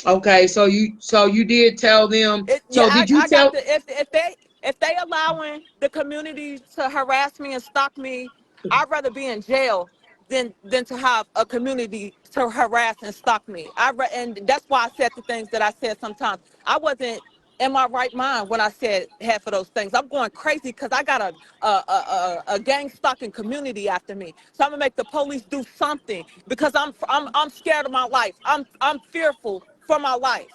Okay, so you did tell them. Yeah, So did you I got tell? the if they allowing the community to harass me and stalk me, I'd rather be in jail than to have a community to harass and stalk me. And that's why I said the things that I said sometimes. I wasn't in my right mind when I said half of those things. I'm going crazy because I got a gang stalking community after me. So I'm gonna make the police do something because I'm scared of my life. I'm fearful for my life.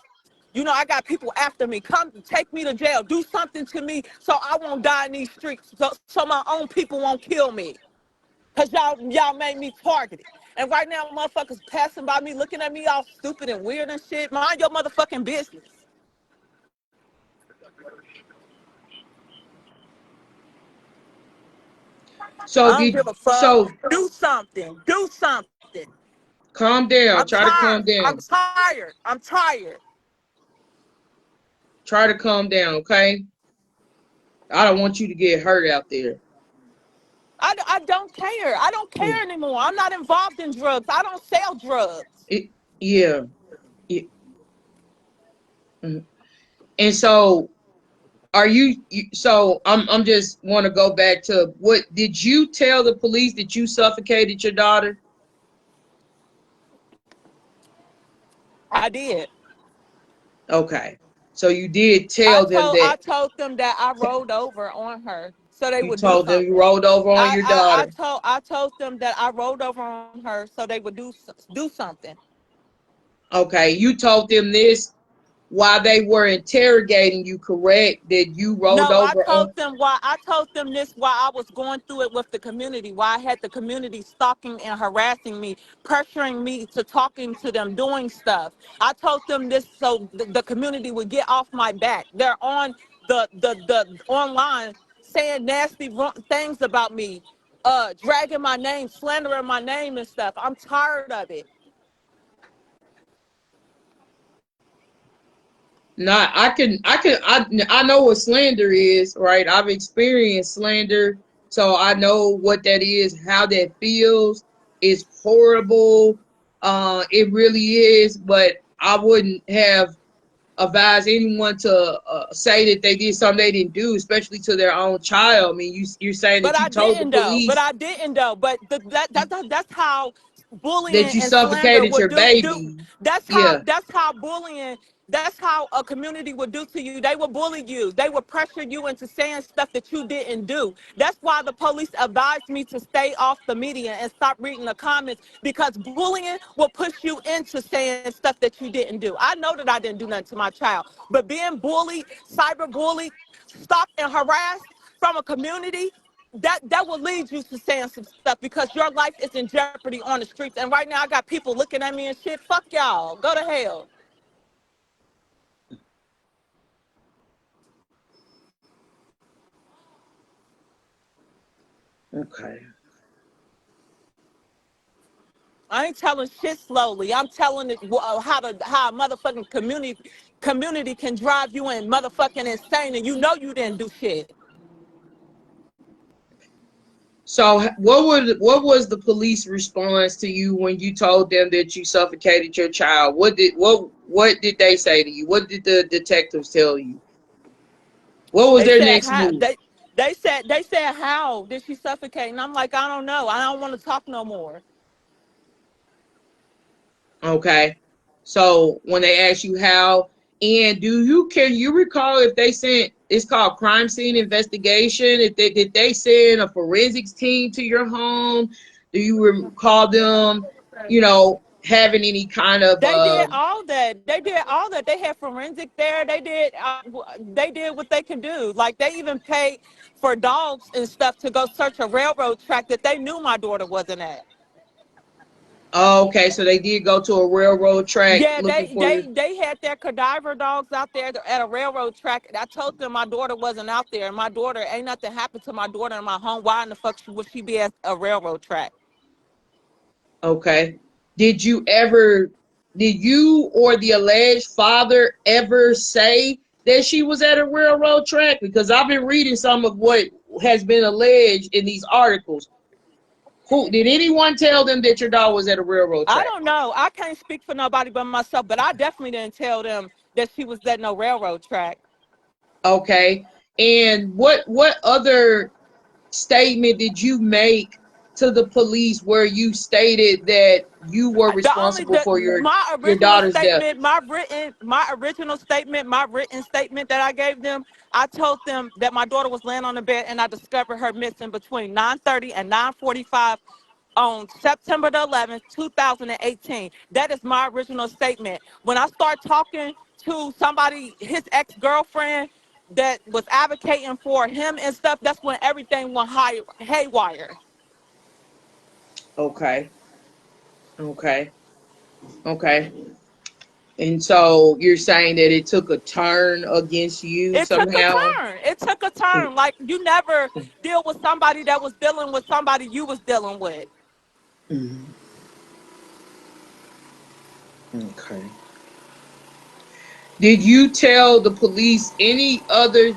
You know, I got people after me. Come take me to jail. Do something to me so I won't die in these streets. So my own people won't kill me. Cause y'all made me targeted. And right now, motherfuckers passing by me, looking at me all stupid and weird and shit. Mind your motherfucking business. So I don't did give a fuck. so Do something. Do something. calm down. I'm Try to calm tired. I'm down. tired. I'm tired. Try to calm down. Okay. I don't want you to get hurt out there. I don't care. I don't care anymore. I'm not involved in drugs. I don't sell drugs. It, yeah. It, mm. And so so I'm just want to go back to what did you tell the police that you suffocated your daughter? I did. Okay. So you did tell them I that told them that I rolled over on her so they you would do told them you something. rolled over on your daughter. I told them that I rolled over on her so they would do something. Okay. You told them this while they were interrogating you, correct? That you rolled No, I over on. told them why. I told them this while I was going through it with the community. Why I had the community stalking and harassing me, pressuring me to talking to them, doing stuff. I told them this so the community would get off my back. They're on the online saying nasty things about me, dragging my name, slandering my name and stuff. I'm tired of it. Not, I know what slander is, right? I've experienced slander, so I know what that is, how that feels. It's horrible. It really is, but I wouldn't have advised anyone to say that they did something they didn't do, especially to their own child. I mean, you're saying But that you I told the didn't though. But police I didn't though. But that's how that bullying you and slander suffocated would your do. baby. That's how Yeah. bullying. That's how a community would do to you. They would bully you. They would pressure you into saying stuff that you didn't do. That's why the police advised me to stay off the media and stop reading the comments because bullying will push you into saying stuff that you didn't do. I know that I didn't do nothing to my child, but being bullied, cyber bullied, stalked and harassed from a community that will lead you to saying some stuff because your life is in jeopardy on the streets. And right now, I got people looking at me and shit. Fuck y'all. Go to hell. Okay. I ain't telling shit slowly. I'm telling it how a motherfucking community can drive you in motherfucking insane, and you know you didn't do shit. So what was the police response to you when you told them that you suffocated your child? What did they say to you? What did the detectives tell you? What was They their said next how move? they said how did she suffocate, and I'm like I don't know. I don't want to talk no more. Okay. So when they asked you how, and can you recall if they sent, it's called crime scene investigation, if they did they send a forensics team to your home? Do you recall them, having any kind of They did all that. They did all that. They had forensic there. They did what they can do. Like they even paid for dogs and stuff to go search a railroad track that they knew my daughter wasn't at. Oh, okay, so they did go to a railroad track Yeah, looking they for you. they they had their cadaver dogs out there at a railroad track. I told them my daughter wasn't out there, and my daughter ain't nothing happened to my daughter in my home. Why in the fuck would she be at a railroad track? Okay. Did you ever, did you or the alleged father ever say that she was at a railroad track? Because I've been reading some of what has been alleged in these articles. Who did anyone tell them that your dog was at a railroad I track? don't know. I can't speak for nobody but myself, but I definitely didn't tell them that she was at no railroad track. Okay. And what other statement did you make to the police where you stated that you were responsible for My your original daughter's death? statement, my written statement that I gave them, I told them that my daughter was laying on the bed and I discovered her missing between 9:30 and 9:45 on September the 11th, 2018. That is my original statement. When I start talking to somebody, his ex-girlfriend that was advocating for him and stuff, that's when everything went haywire. Okay. Okay. Okay. And so you're saying that it took a turn against you It took a somehow? turn. It took a turn. Like you never deal with somebody that was dealing with somebody you was dealing with. Mhm. Okay. Did you tell the police any other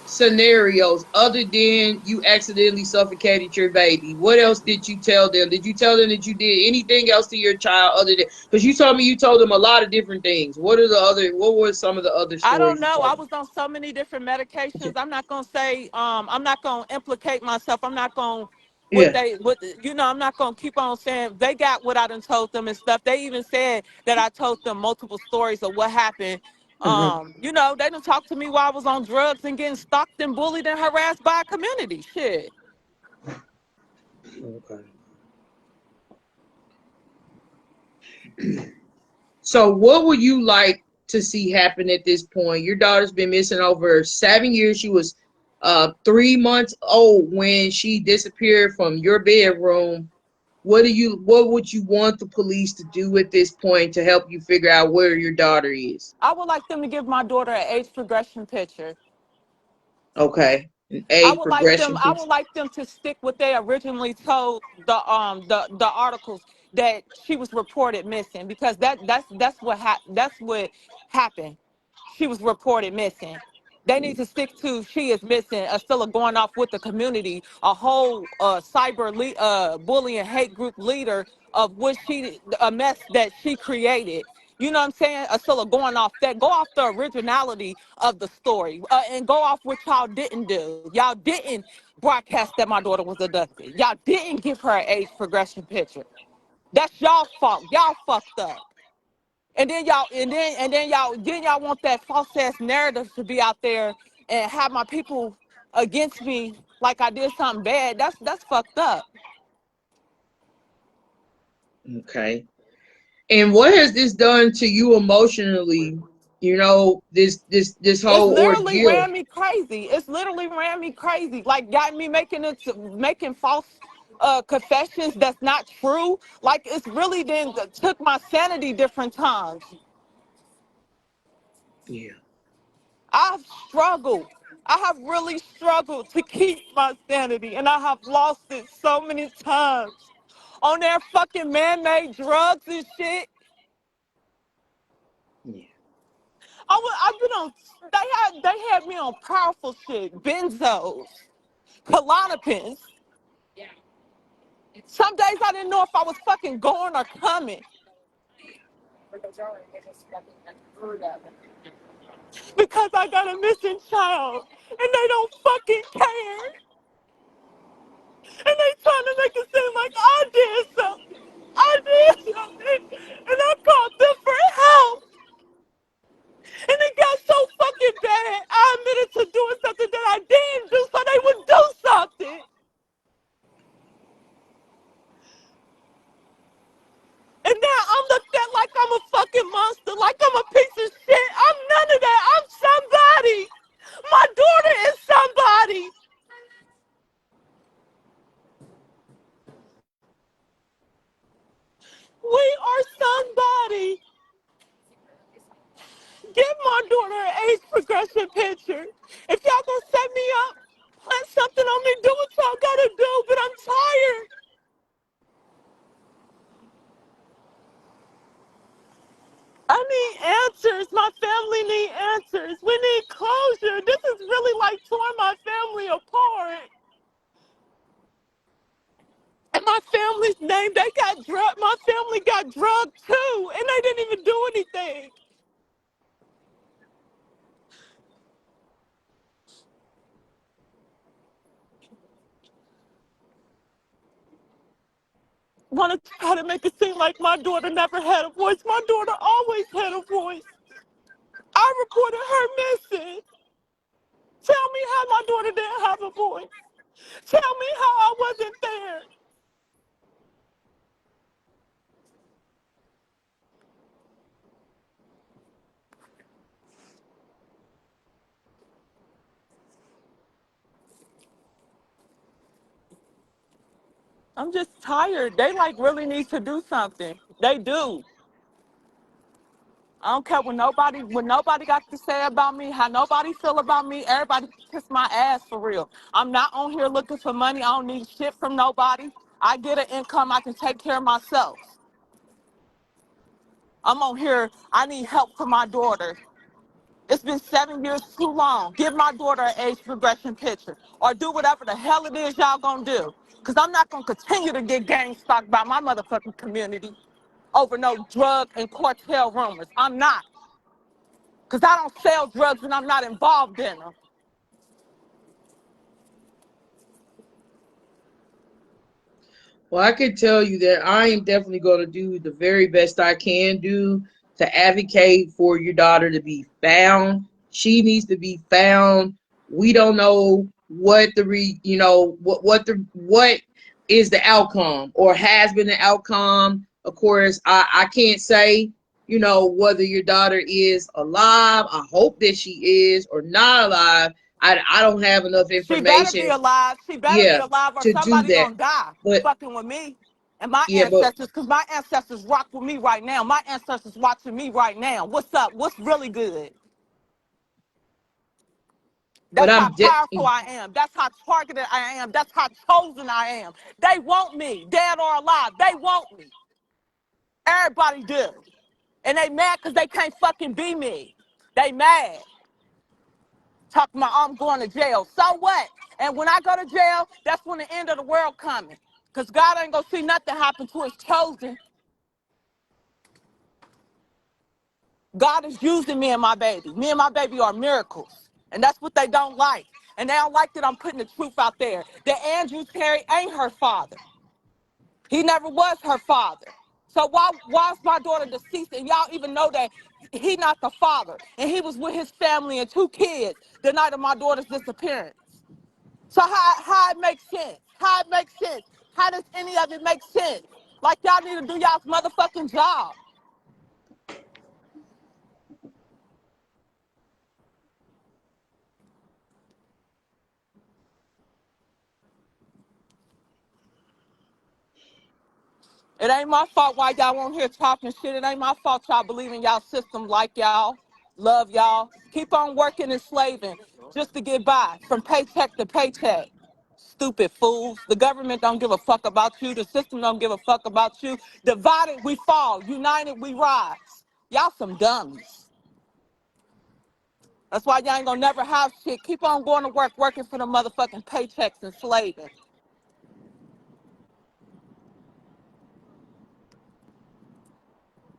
scenarios other than you accidentally suffocated your baby? What else did you tell them? Did you tell them that you did anything else to your child other than, because you told me you told them a lot of different things. What were some of the other I don't stories you know. I told them? was on so many different medications. I'm not gonna say. I'm not gonna implicate myself. I'm not gonna Yeah. I'm not gonna keep on saying they got what I done told them and stuff. They even said that I told them multiple stories of what happened. Uh-huh. They didn't talk to me while I was on drugs and getting stalked and bullied and harassed by a community. Shit. Okay. So what would you like to see happen at this point? Your daughter's been missing over 7 years. She was 3 months old when she disappeared from your bedroom. What would you want the police to do at this point to help you figure out where your daughter is? I would like them to give my daughter an age progression picture. Okay. An I age would like them. progression I picture. would like them to stick what they originally told the articles that she was reported missing, because that's what happened. She was reported missing. They need to stick to she is missing. Still going off with the community, a whole bullying hate group leader of what a mess that she created. You know what I'm saying? Still going off that. Go off the originality of the story, and go off what y'all didn't do. Y'all didn't broadcast that my daughter was abducted. Y'all didn't give her an age progression picture. That's y'all fault. Y'all fucked up. And then y'all want that false ass narrative to be out there and have my people against me like I did something bad. That's fucked up. Okay. And what has this done to you emotionally? You know, this It's whole literally ordeal. ran me crazy. It's literally ran me crazy. Like got me making false confessions that's not true. Like it's really then took my sanity different times. Yeah. I've struggled. I have really struggled to keep my sanity, and I have lost it so many times on their fucking man-made drugs and shit. Yeah. I've been on. They had me on powerful shit, benzos, Klonopins. Some days I didn't know if I was fucking going or coming because I got a missing child, and they don't fucking care. And they trying to make it seem like I did something. I did something, and I called them for help. And it got so fucking bad. I admitted to doing something that I didn't do so they would do something. And now I'm looked at like I'm a fucking monster, like I'm a piece of shit. I'm none of that. I'm somebody. My daughter is somebody. We are somebody. Give my daughter an age progression picture. If y'all gonna set me up, plant something on me, do what y'all gotta do, but I'm tired. I need answers. My family need answers. We need closure. This is really like torn my family apart. And my family's name, they got drugged. My family got drugged too, and they didn't even do anything. Want to try to make it seem like my daughter never had a voice. My daughter always had a voice. I reported her missing. Tell me how my daughter didn't have a voice. Tell me how I wasn't there. I'm just tired. They like really need to do something. They do. I don't care what nobody got to say about me, how nobody feel about me. Everybody kiss my ass for real. I'm not on here looking for money. I don't need shit from nobody. I get an income. I can take care of myself. I'm on here. I need help for my daughter. It's been 7 years too long. Give my daughter an age progression picture, or do whatever the hell it is y'all gonna do. Cause I'm not gonna continue to get gang stalked by my motherfucking community over no drug and cartel rumors. I'm not. Cause I don't sell drugs and I'm not involved in them. Well, I can tell you that I am definitely going to do the very best I can do to advocate for your daughter to be found. She needs to be found. We don't know what what is the outcome or has been the outcome. Of course, I can't say, you know, whether your daughter is alive. I hope that she is or not alive. I don't have enough She better be information, alive. She better be yeah, alive or to do somebody that. gonna die But fucking with me and my yeah, ancestors, because my ancestors rock with me right now. My ancestors watching me right now. What's up? What's really good? but That's how I'm powerful I am. That's how targeted I am. That's how chosen I am. They want me, dead or alive. They want me. Everybody do. And they mad because they can't fucking be me. They mad. Talking about I'm going to jail. So what? And when I go to jail, that's when the end of the world coming. Because God ain't going to see nothing happen to his chosen. God is using me and my baby. Me and my baby are miracles. And that's what they don't like. And they don't like that I'm putting the truth out there. That Andrew Terry ain't her father. He never was her father. So why is my daughter deceased and y'all even know that he not the father? And he was with his family and 2 kids the night of my daughter's disappearance. So how it makes sense? How it makes sense? How does any of it make sense? Like y'all need to do y'all's motherfucking job. It ain't my fault why y'all won't hear talking shit. It ain't my fault y'all believe in y'all system like y'all, love y'all. Keep on working and slaving just to get by from paycheck to paycheck. Stupid fools. The government don't give a fuck about you. The system don't give a fuck about you. Divided, we fall. United, we rise. Y'all some dummies. That's why y'all ain't gonna never have shit. Keep on going to work, working for the motherfucking paychecks and slaving.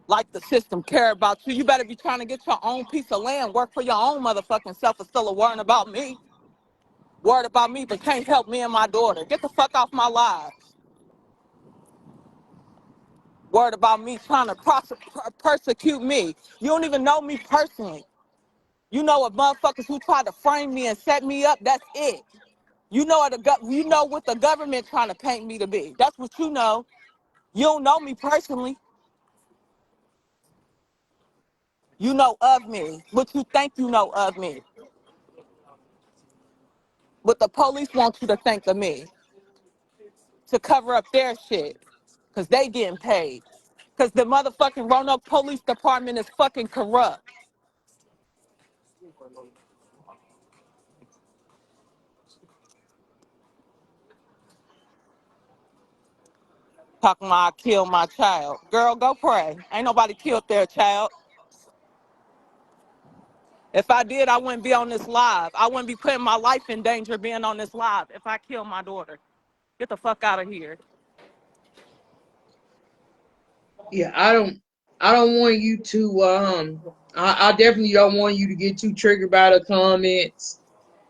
Like the system care about you. You better be trying to get your own piece of land, work for your own motherfucking self, and still worrying about me. Worried about me, but can't help me and my daughter. Get the fuck off my lives. Worried about me trying to persecute me. You don't even know me personally. You know of motherfuckers who tried to frame me and set me up. That's it. You know you know what the government trying to paint me to be. That's what you know. You don't know me personally. You know of me. What you think you know of me. What the police want you to think of me. To cover up their shit. Because they getting paid. Because the motherfucking Roanoke Police Department is fucking corrupt. Talking about I killed my child. Girl, go pray. Ain't nobody killed their child. If I did, I wouldn't be on this live. I wouldn't be putting my life in danger being on this live if I killed my daughter. Get the fuck out of here. yeah, I don't want you to I definitely don't want you to get too triggered by the comments.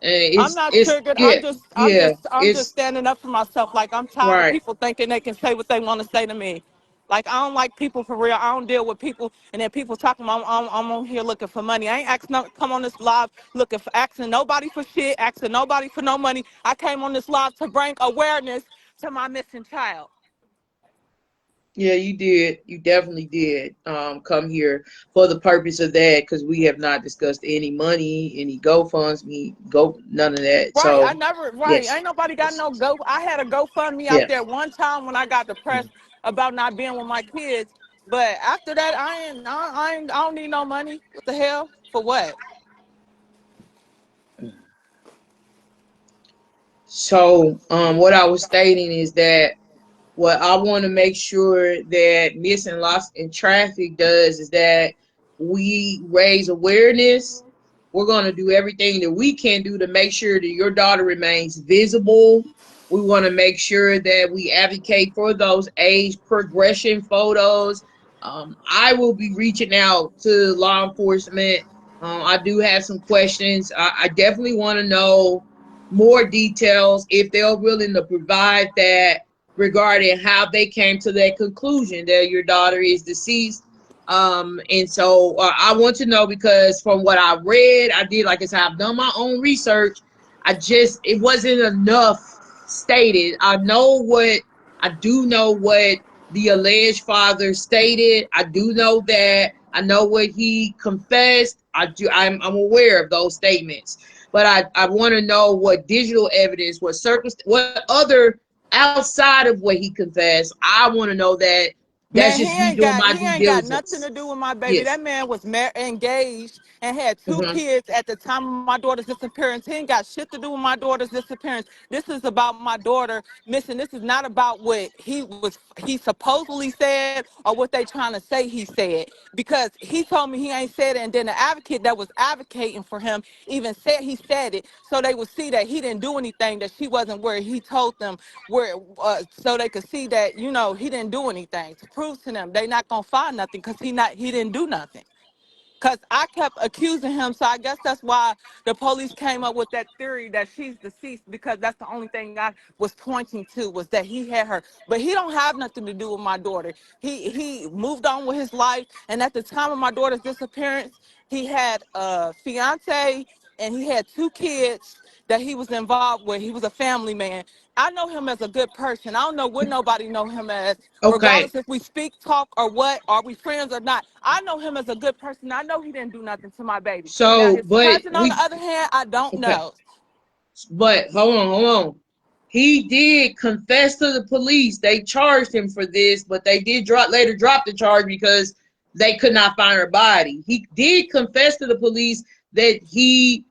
And I'm not it's triggered. yeah, yeah, I'm just it's standing up for myself. Like I'm tired of right. people thinking they can say what they want to say to me. Like I don't like people for real. I don't deal with people, and then people talking. I'm on here looking for money. I ain't asking come on this live looking for asking nobody for shit, asking nobody for no money. I came on this live to bring awareness to my missing child. Yeah, you did. You definitely did come here for the purpose of that because we have not discussed any money, any GoFunds, none of that. Right, I So never, right. yes, Ain't nobody got yes, no go. I had a GoFundMe out yeah. there one time when I got depressed about not being with my kids. But after that, I don't need no money. What the hell? For what? So what I was stating is that what I want to make sure that Missing Lost in Traffic does is that we raise awareness. We're going to do everything that we can do to make sure that your daughter remains visible. We want to make sure that we advocate for those age progression photos. I will be reaching out to law enforcement. I do have some questions. I definitely want to know more details if they're willing to provide that regarding how they came to that conclusion that your daughter is deceased. And so I want to know because from what I read, I did, like I said, I've done my own research. It wasn't enough stated. I do know what the alleged father stated. I do know that I know what he confessed. I'm aware of those statements, but I want to know what digital evidence, what other outside of what he confessed. I want to know that. That's Man, just me doing my he due ain't got nothing diligence. to do with my baby. Yes. That man was engaged and had two Hmm. kids at the time of my daughter's disappearance. He ain't got shit to do with my daughter's disappearance. This is about my daughter missing. This is not about what he supposedly said or what they trying to say he said. Because he told me he ain't said it, and then the advocate that was advocating for him even said he said it, so they would see that he didn't do anything, that she wasn't where he told them where, so they could see that, you know, he didn't do anything to prove to them they not gonna find nothing because he didn't do nothing. Because I kept accusing him, so I guess that's why the police came up with that theory that she's deceased, because that's the only thing I was pointing to, was that he had her. But he don't have nothing to do with my daughter. He moved on with his life, and at the time of my daughter's disappearance, he had a fiance and he had two kids that he was involved with. He was a family man. I know him as a good person. I don't know what nobody know him as, Okay. regardless if we speak, talk, or what, are we friends or not. I know him as a good person. I know he didn't do nothing to my baby. Now, So, his but cousin, on the other hand, I don't okay. know. But hold on. He did confess to the police. They charged him for this, but they did later drop the charge because they could not find her body. He did confess to the police that he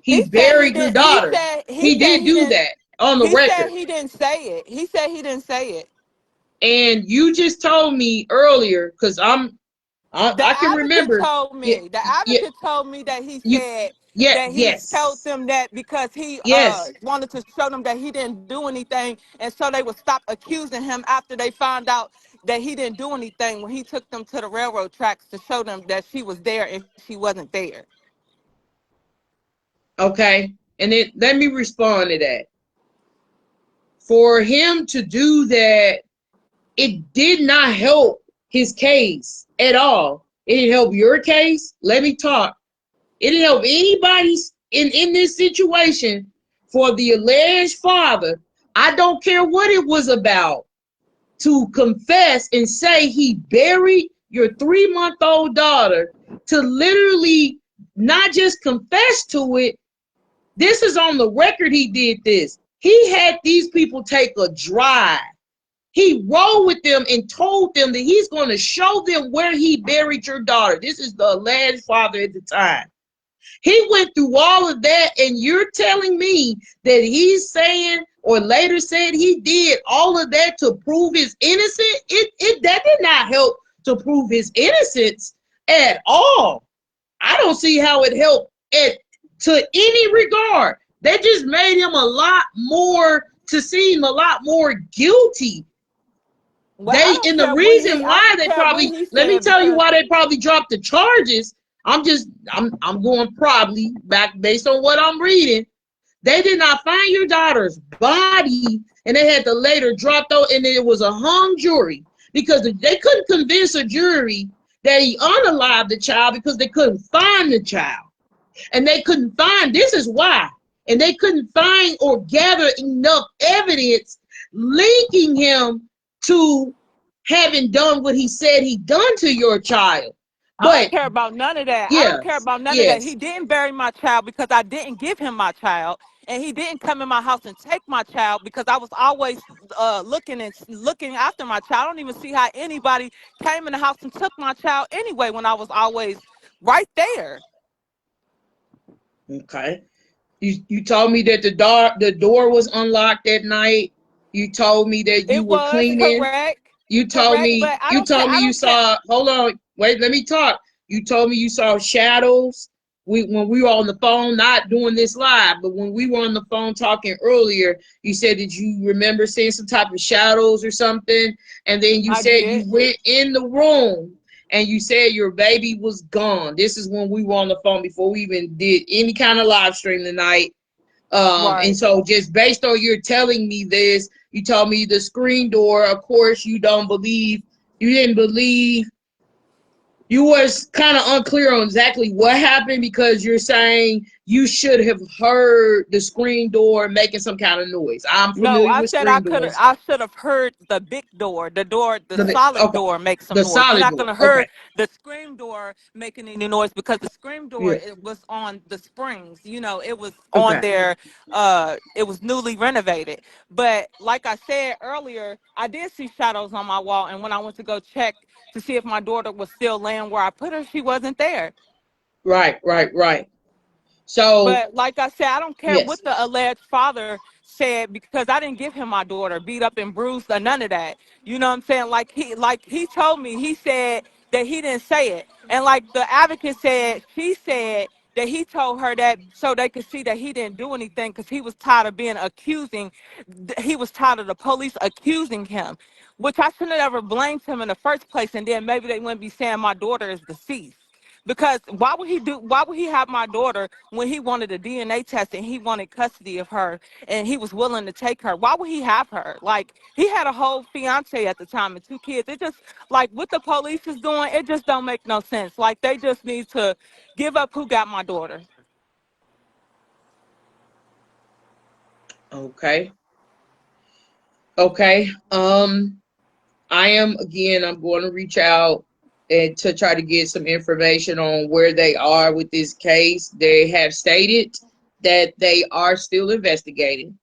He said he buried your didn't. daughter. He He said did he do didn't. that on the He said record. he didn't say it. He said he didn't say it. And you just told me earlier, because The I can advocate remember. told Yeah, me. The yeah, advocate told me that he you, said yeah, that he told yes, them that because he yes. wanted to show them that he didn't do anything, and so they would stop accusing him after they found out that he didn't do anything, when he took them to the railroad tracks to show them that she was there and she wasn't there. Okay. And then let me respond to that. For him to do that, it did not help his case at all. It didn't help your case. Let me talk. It didn't help anybody's in this situation. For the alleged father, I don't care what it was about, to confess and say he buried your 3-month-old daughter, to literally not just confess to it. This is on the record. He did this. He had these people take a drive. He rode with them and told them that he's going to show them where he buried your daughter. This is the alleged father at the time. He went through all of that, and you're telling me that he's saying, or later said, he did all of that to prove his innocence? That did not help to prove his innocence at all. I don't see how it helped to any regard. They just made him a lot more, to seem a lot more guilty. Well, I don't And the care what reason I why don't they care what probably, he let me said, tell you because why they probably dropped the charges. I'm going probably back based on what I'm reading. They did not find your daughter's body, and they had to later drop though, and it was a hung jury because they couldn't convince a jury that he unalived the child because they couldn't find the child. And they couldn't find, this is why, and they couldn't find or gather enough evidence linking him to having done what he said he done to your child. I don't But care about none of that. I don't care yes, about none of that. He yes, didn't bury my child because I didn't give him my child, and he didn't come in my house and take my child because I was always looking after my child. I don't even see how anybody came in the house and took my child anyway when I was always right there. okay. You told me that the door was unlocked that night. You told me that you It were was cleaning. correct, You told correct, me but I you don't care. told me I you don't care. saw, hold on, wait, let me talk. You told me you saw shadows. When we were on the phone, not doing this live, but when we were on the phone talking earlier, you said that you remember seeing some type of shadows or something, and then you I said did. you went in the room and you said your baby was gone. This is when we were on the phone before we even did any kind of live stream tonight. And Right. so just based on your telling me this, you told me the screen door, of course, you didn't believe, you was kind of unclear on exactly what happened because you're saying you should have heard the screen door making some kind of noise. I'm No, familiar I with said screen doors. I should have heard the solid Okay, door make some the noise. You're solid not door. gonna Okay, hear the screen door making any noise because the screen door, yeah, it was on the springs. You know, it was on okay, there. It was newly renovated. But like I said earlier, I did see shadows on my wall, and when I went to go check to see if my daughter was still laying where I put her, she wasn't there. right. So But like I said, I don't care yes, what the alleged father said because I didn't give him my daughter beat up and bruised or none of that. You know what I'm saying? Like he told me, he said that he didn't say it. And like the advocate said, she said that he told her that so they could see that he didn't do anything because he was tired of being accusing. He was tired of the police accusing him, which I shouldn't have ever blamed him in the first place. And then maybe they wouldn't be saying my daughter is deceased. Because why would he have my daughter when he wanted a DNA test and he wanted custody of her and he was willing to take her? Why would he have her? Like he had a whole fiance at the time and two kids. It just like what the police is doing, it just don't make no sense. Like they just need to give up who got my daughter. okay, okay. I am again. I'm going to reach out and to try to get some information on where they are with this case. They have stated that they are still investigating.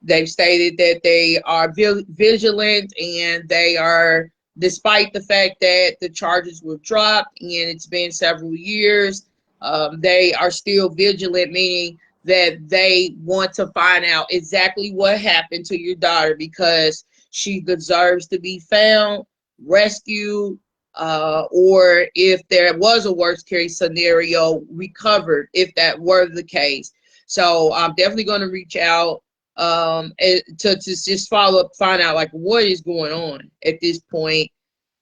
They've stated that they are vigilant and they are, despite the fact that the charges were dropped and it's been several years, they are still vigilant, meaning that they want to find out exactly what happened to your daughter because she deserves to be found, rescued, or if there was a worst case scenario, recovered if that were the case. So I'm definitely going to reach out to just follow up, find out like what is going on at this point.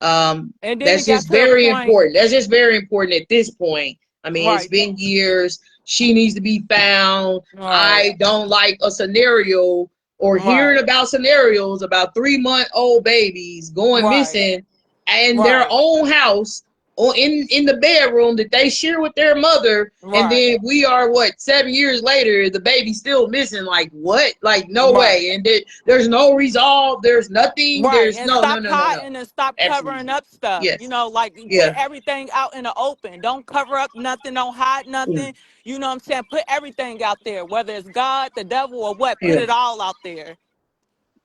And then it That's got just to the very point, important. That's just very important at this point. I mean, it's right, been years. She needs to be found. right, I don't like a scenario or hearing right, about scenarios about 3-month-old babies going right, missing in their right, own house or in the bedroom that they share with their mother, and right, then we are what 7 years later, the baby's still missing. Like what? Like no right. way. And there's no resolve. There's nothing. Right, There's and no. stop hiding and stop covering Absolutely. up stuff. You Yes. know, like put Yeah. everything out in the open. Don't cover up nothing. Don't hide Mm. nothing. You know what I'm saying? Put everything out there, whether it's God, the devil, or what. Put Yeah. it all out there.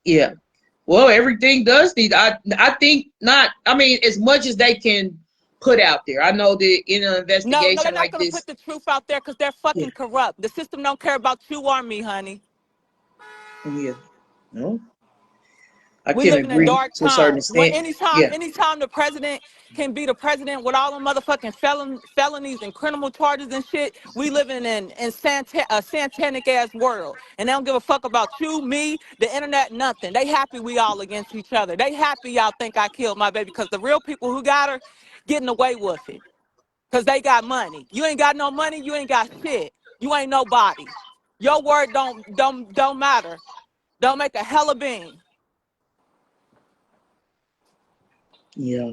Yeah. Well, everything does need. I think not. I mean, as much as they can put out there. I know that in an No, no, they're investigation not like gonna put this. the truth out there because they're Yeah. fucking corrupt. The system don't care about you or me, honey. Yeah. No, I We can living in agree dark to a certain times. When extent. anytime, Yeah. anytime the president can be the president with all the motherfucking felonies and criminal charges and shit, we living in a satanic ass world. And they don't give a fuck about you, me, the internet, nothing. They happy we all against each other. They happy y'all think I killed my baby because the real people who got her getting away with it. Cause they got money. You ain't got no money, you ain't got shit. You ain't nobody. Your word don't matter. Don't make a hella bean. Yeah.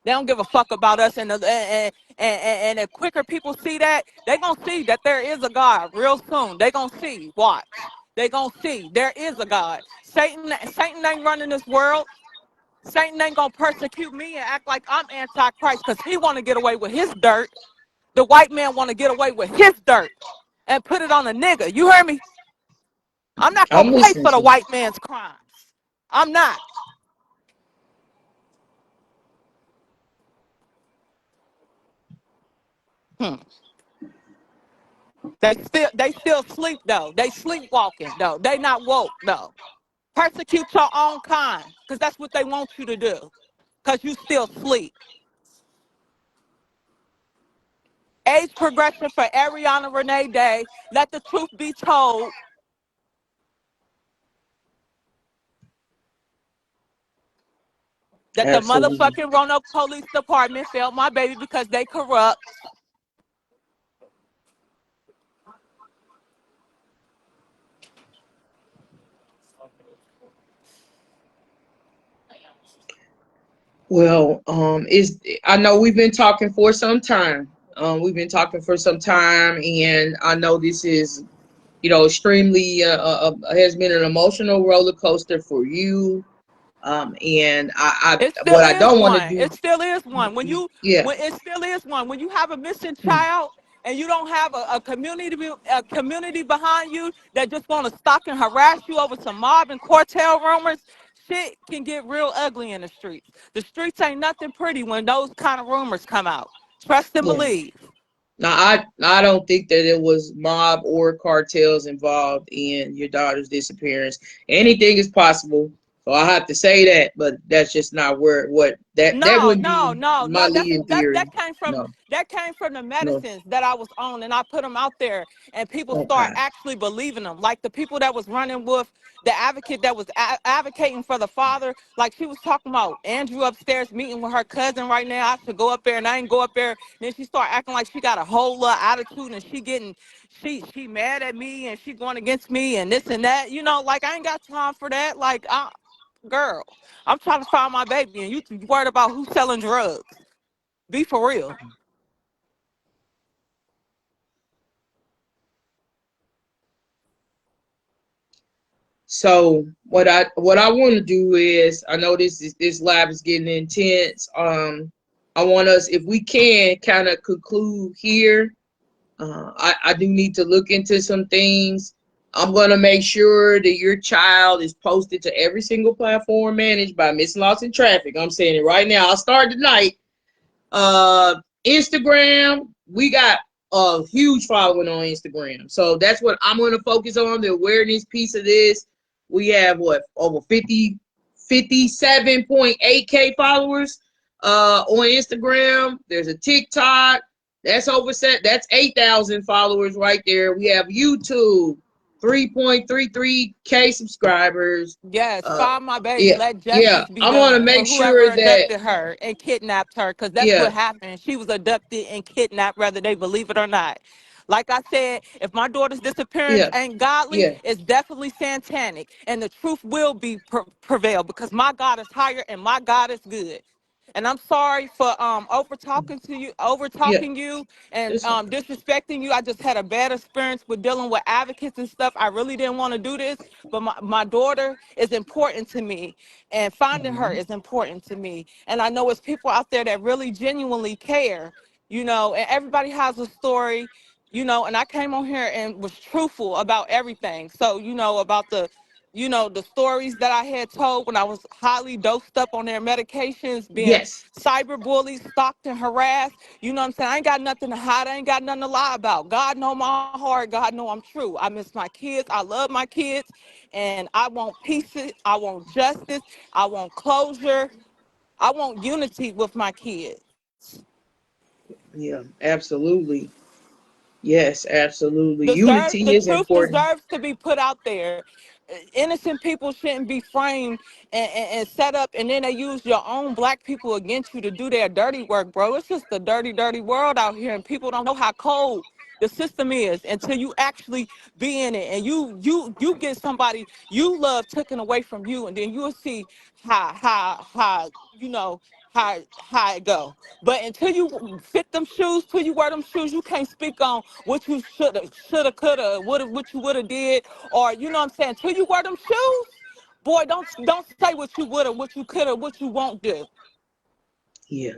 They don't give a fuck about us, and the quicker people see that, they gonna see that there is a God real soon. They gonna see. Watch. They gonna see there is a God. Satan ain't running this world. Satan ain't gonna persecute me and act like I'm antichrist because he want to get away with his dirt. The white man want to get away with his dirt and put it on a nigga. You hear me? I'm not gonna I'm pay listening for the to you. white man's crimes. I'm not. Hmm. They still sleep though. They sleepwalking though. They not woke though. Persecute your own kind, because that's what they want you to do. Because you still sleep. Age progression for Ariana Renee Day. Let the truth be told that the Absolutely. motherfucking Roanoke Police Department failed my baby because they corrupt. Well, is I know we've been talking for some time. We've been talking for some time, and I know this is, extremely has been an emotional roller coaster for you. And It what still I is don't want to one. do, It still is one. yeah, When it still is one. When you have a missing child and you don't have a community behind you that just want to stalk and harass you over some mob and cartel rumors, shit can get real ugly in the streets. The streets ain't nothing pretty when those kind of rumors come out. Trust and yeah. believe. Now, I don't think that it was mob or cartels involved in your daughter's disappearance. Anything is possible. So I have to say that, but that's just not where what that No, would no, be no, my no. leading theory. No, That came from the no. medicines that I was on, and I put them out there, and people start Okay. actually believing them. Like the people that was running with the advocate that was advocating for the father, like she was talking about Andrew upstairs meeting with her cousin right now. I should go up there, and I ain't go up there. Then she start acting like she got a whole lot of attitude, and she mad at me, and she going against me, and this and that. You know, like I ain't got time for that. Like girl, I'm trying to find my baby, and you worried about who's selling drugs. Be for real. So what I want to do is, I know this lab is getting intense. I want us, if we can, kind of conclude here. I do need to look into some things. I'm gonna make sure that your child is posted to every single platform managed by Miss Lost in Traffic. I'm saying it right now. I'll start tonight. Uh, Instagram, we got a huge following on Instagram, so that's what I'm gonna focus on, the awareness piece of this. We have what, over 57.8K followers on Instagram. There's a TikTok that's overset. That's 8,000 followers right there. We have YouTube, 3.33K subscribers. Yes, Uh, find my baby. yeah, Let yeah. justice be I want to done for make whoever sure that, abducted her and kidnapped her, because that's yeah, what happened. She was abducted and kidnapped, whether they believe it or not. Like I said, if my daughter's disappearance yeah, ain't godly, yeah. it's definitely satanic, and the truth will be prevail because my God is higher and my God is good. And I'm sorry for over Yeah, talking you, and it's okay. disrespecting you. I just had a bad experience with dealing with advocates and stuff. I really didn't want to do this, but my daughter is important to me, and finding her Mhm. is important to me. And I know it's people out there that really genuinely care, and everybody has a story, and I came on here and was truthful about everything. So, about the stories that I had told when I was highly dosed up on their medications, being Yes. cyberbullied, stalked, and harassed. You know what I'm saying? I ain't got nothing to hide. I ain't got nothing to lie about. God know my heart. God know I'm true. I miss my kids. I love my kids. And I want peace. I want justice. I want closure. I want unity with my kids. Yeah, absolutely. Yes, absolutely. The Unity is truth important. deserves to be put out there. Innocent people shouldn't be framed and set up, and then they use your own black people against you to do their dirty work, bro. It's just a dirty, dirty world out here, and people don't know how cold the system is until you actually be in it, and you get somebody you love taken away from you, and then you'll see how how it go. But until you fit them shoes, till you wear them shoes, you can't speak on what you shoulda, coulda, woulda, what you woulda did, or you know what I'm saying. Till you wear them shoes, boy, don't say what you woulda, what you coulda, what you won't do. Yeah,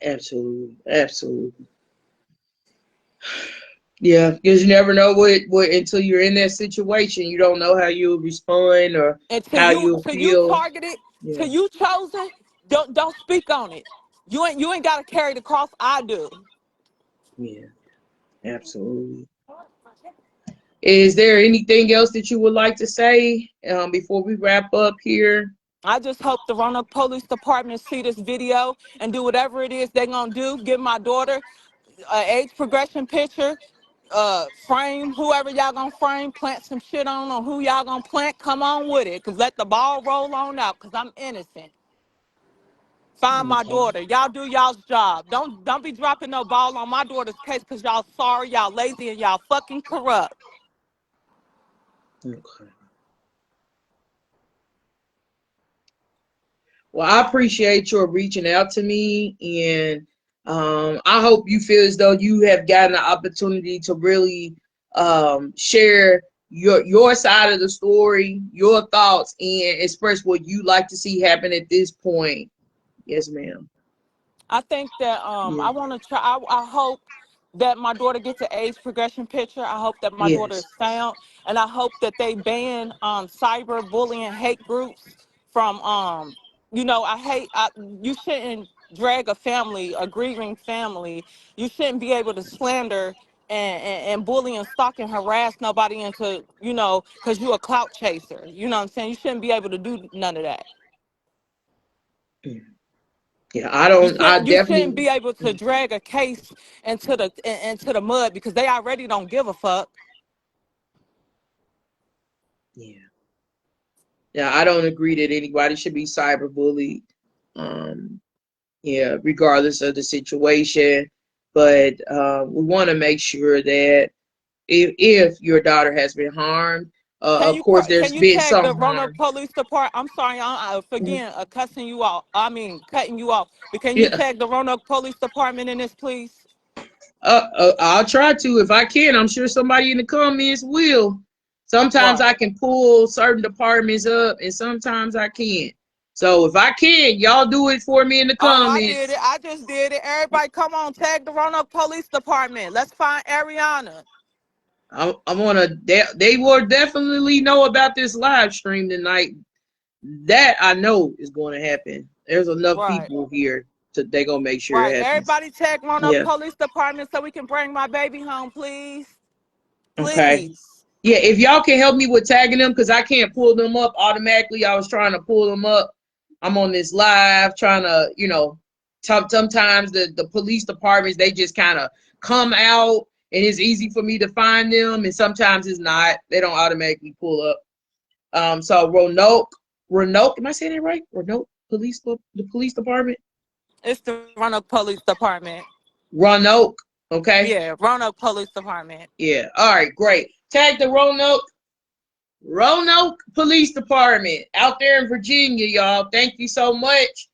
absolutely. Absolutely. Yeah, because you never know what until you're in that situation. You don't know how you'll respond or And how you'll till you feel. targeted, Yeah, till you chosen, don't speak on it. You ain't gotta carry the cross. I do. yeah, absolutely. Is there anything else that you would like to say before we wrap up here? I just hope the Roanoke Police Department see this video and do whatever it is they're gonna do. Give my daughter age progression picture, frame whoever y'all gonna frame, plant some shit on who y'all gonna plant. Come on with it, cause let the ball roll on out, cause I'm innocent. Find my Okay. daughter. Y'all do y'all's job. Don't be dropping no ball on my daughter's case, cause y'all sorry, y'all lazy, and y'all fucking corrupt. Okay. Well, I appreciate your reaching out to me, and I hope you feel as though you have gotten an opportunity to really share your side of the story, your thoughts, and express what you like to see happen at this point. Yes, ma'am. I think that Yeah. I want to try. I hope that my daughter gets an age progression picture. I hope that my daughter is Yes. found, and I hope that they ban cyber bullying, hate groups from I hate. You shouldn't drag a family, a grieving family. You shouldn't be able to slander and bully and stalk and harass nobody into because you a clout chaser. You know what I'm saying? You shouldn't be able to do none of that. Yeah, You I shouldn't you shouldn't definitely. be able to drag a case into the mud because they already don't give a fuck. Yeah. Yeah, I don't agree that anybody should be cyberbullied. Um, yeah, regardless of the situation. But we want to make sure that if your daughter has been harmed, of course, Can there's you been tag the some Roanoke harm. Police Department? I'm sorry, Mhm. forgetting cussing you off. I mean cutting you off. But can you Yeah, tag the Roanoke Police Department in this, please? I'll try to if I can. I'm sure somebody in the comments will. Sometimes I Right. can pull certain departments up, and sometimes I can't. So if I can, y'all do it for me in the Oh, I did it. comments. I just did it. Everybody, come on, tag the Roanoke Police Department. Let's find Ariana. I'm gonna. They will definitely know about this live stream tonight. That I know is going to happen. There's enough Right. people here to they gonna make sure Right. it happens. Everybody, tag Roanoke Yeah. Police Department so we can bring my baby home, please. Okay. Please. Yeah. If y'all can help me with tagging them, because I can't pull them up automatically. I was trying to pull them up. I'm on this live trying to, sometimes the police departments they just kind of come out and it's easy for me to find them, and sometimes it's not. They don't automatically pull up. So Roanoke, am I saying it right? Roanoke the police department. It's the Roanoke Police Department. Roanoke. Okay. Yeah, Roanoke Police Department. Yeah. All right. Great. Tag the Roanoke Police Department out there in Virginia, y'all. Thank you so much.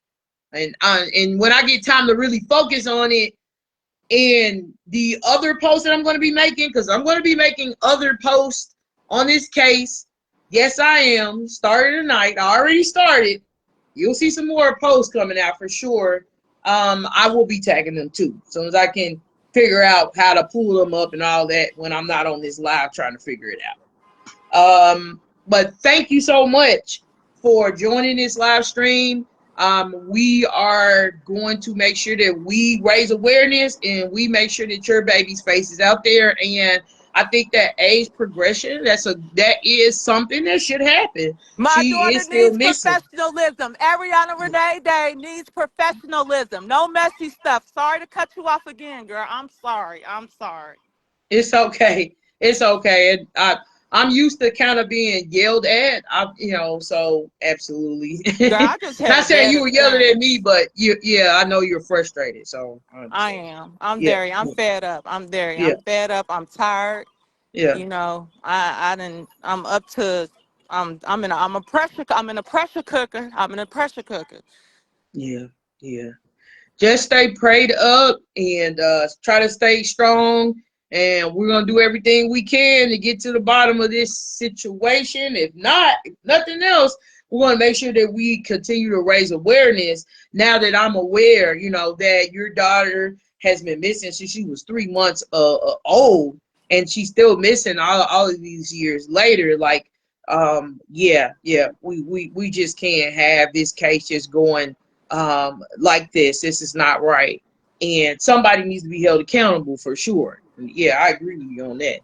And when I get time to really focus on it, and the other posts that I'm going to be making, because I'm going to be making other posts on this case. Yes, I am. Started tonight. I already started. You'll see some more posts coming out for sure. I will be tagging them too, as soon as I can figure out how to pull them up and all that when I'm not on this live trying to figure it out. But thank you so much for joining this live stream. We are going to make sure that we raise awareness and we make sure that your baby's face is out there. And I think that age progression, that is something that should happen. My She daughter is still needs missing. professionalism. Ariana Renee Day needs professionalism. No messy stuff. Sorry to cut you off again, girl. I'm sorry. I'm sorry. It's okay. It's okay. I'm used to kind of being yelled at. So absolutely. Girl, I just had Not a saying bad you were yelling at me, experience. but yeah, I know you're frustrated. So I I understand. am. I'm Yeah, very. I'm fed up. I'm very. yeah, I'm fed up. I'm tired. yeah, You know, I didn't. I'm up to. I'm in a pressure cooker. I'm in a pressure cooker. yeah, yeah. Just stay prayed up and try to stay strong. And we're gonna do everything we can to get to the bottom of this situation. If not, if nothing else, we want to make sure that we continue to raise awareness. Now that I'm aware, that your daughter has been missing since she was 3 months old, and she's still missing all of these years later. Like, yeah, we just can't have this case just going like this. This is not right. And somebody needs to be held accountable for sure. Yeah, I agree with you on that.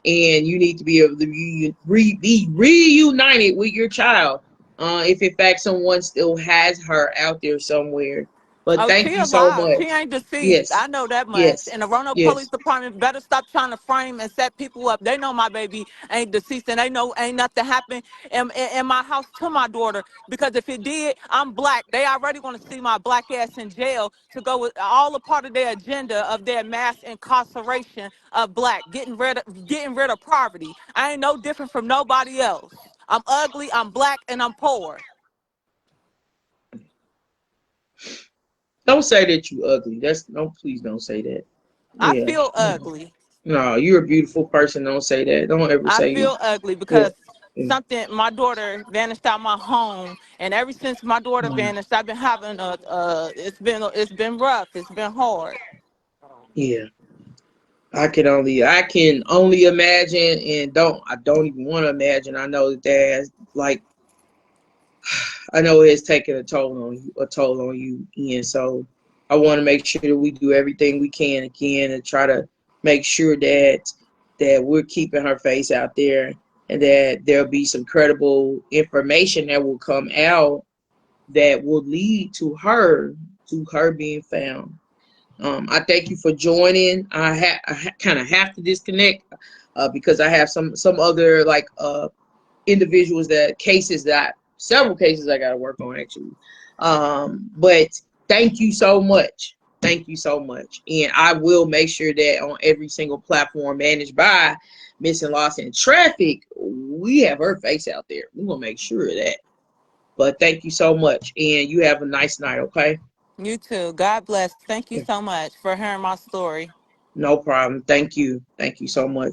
And you need to be able to be reunited with your child if in fact someone still has her out there somewhere. But Oh, thank she you so alive. She much. ain't deceased. Yes, I know that much. yes, And the Roanoke Police yes. Department better stop trying to frame and set people up. They know my baby ain't deceased, and they know ain't nothing happened in my house to my daughter. Because if it did, I'm black. They already want to see my black ass in jail to go with all a part of their agenda of their mass incarceration of black, getting rid of poverty. I ain't no different from nobody else. I'm ugly. I'm black, and I'm poor. Don't say that you ugly. That's no. Please don't say that. I Yeah. feel No. ugly. No, you're a beautiful person. Don't say that. Don't ever I say you. feel ugly Well, because my daughter vanished out my home, and ever since my daughter vanished, I've been having it's been rough. It's been hard. yeah. I can only imagine, and I don't even want to imagine. I know that there's like I know it's taking a toll on you, and so I want to make sure that we do everything we can again and try to make sure that we're keeping her face out there, and that there'll be some credible information that will come out that will lead to her being found. I thank you for joining. I kind of have to disconnect because I have some other like individuals that cases that several cases I got to work on actually. But thank you so much. Thank you so much. And I will make sure that on every single platform managed by Missing Lost and Traffic, we have her face out there. We're gonna make sure of that. But thank you so much. And you have a nice night, okay? You too. God bless. Thank you so much for hearing my story. No problem. Thank you. Thank you so much.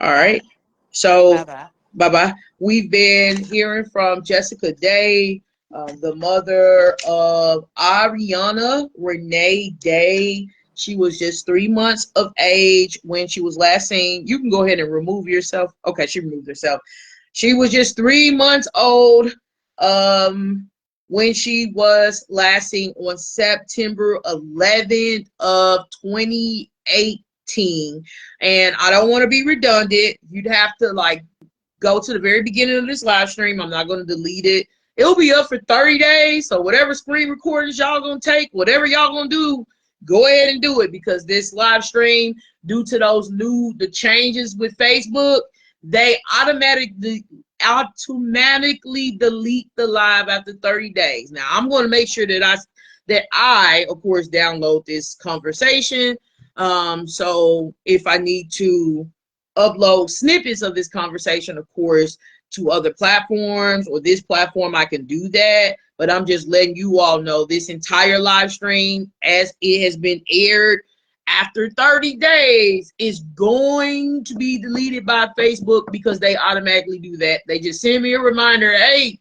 All All right. right. Bye So, bye. bye bye. We've been hearing from Jessica Day, the mother of Arianna Renee Day. She was just 3 months of age when she was last seen. You can go ahead and remove yourself. Okay, she removed herself. She was just 3 months old when she was last seen on September 11th of 2018. And I don't want to be redundant. You'd have to like go to the very beginning of this live stream. I'm not going to delete it. It'll be up for 30 days. So whatever screen recordings y'all going to take, whatever y'all going to do, go ahead and do it, because this live stream, due to the changes with Facebook, they automatically delete the live after 30 days. Now I'm going to make sure that I of course download this conversation. So if I need to upload snippets of this conversation, of course, to other platforms or this platform, I can do that. But I'm just letting you all know this entire live stream, as it has been aired after 30 days, is going to be deleted by Facebook, because they automatically do that. They just send me a reminder, hey,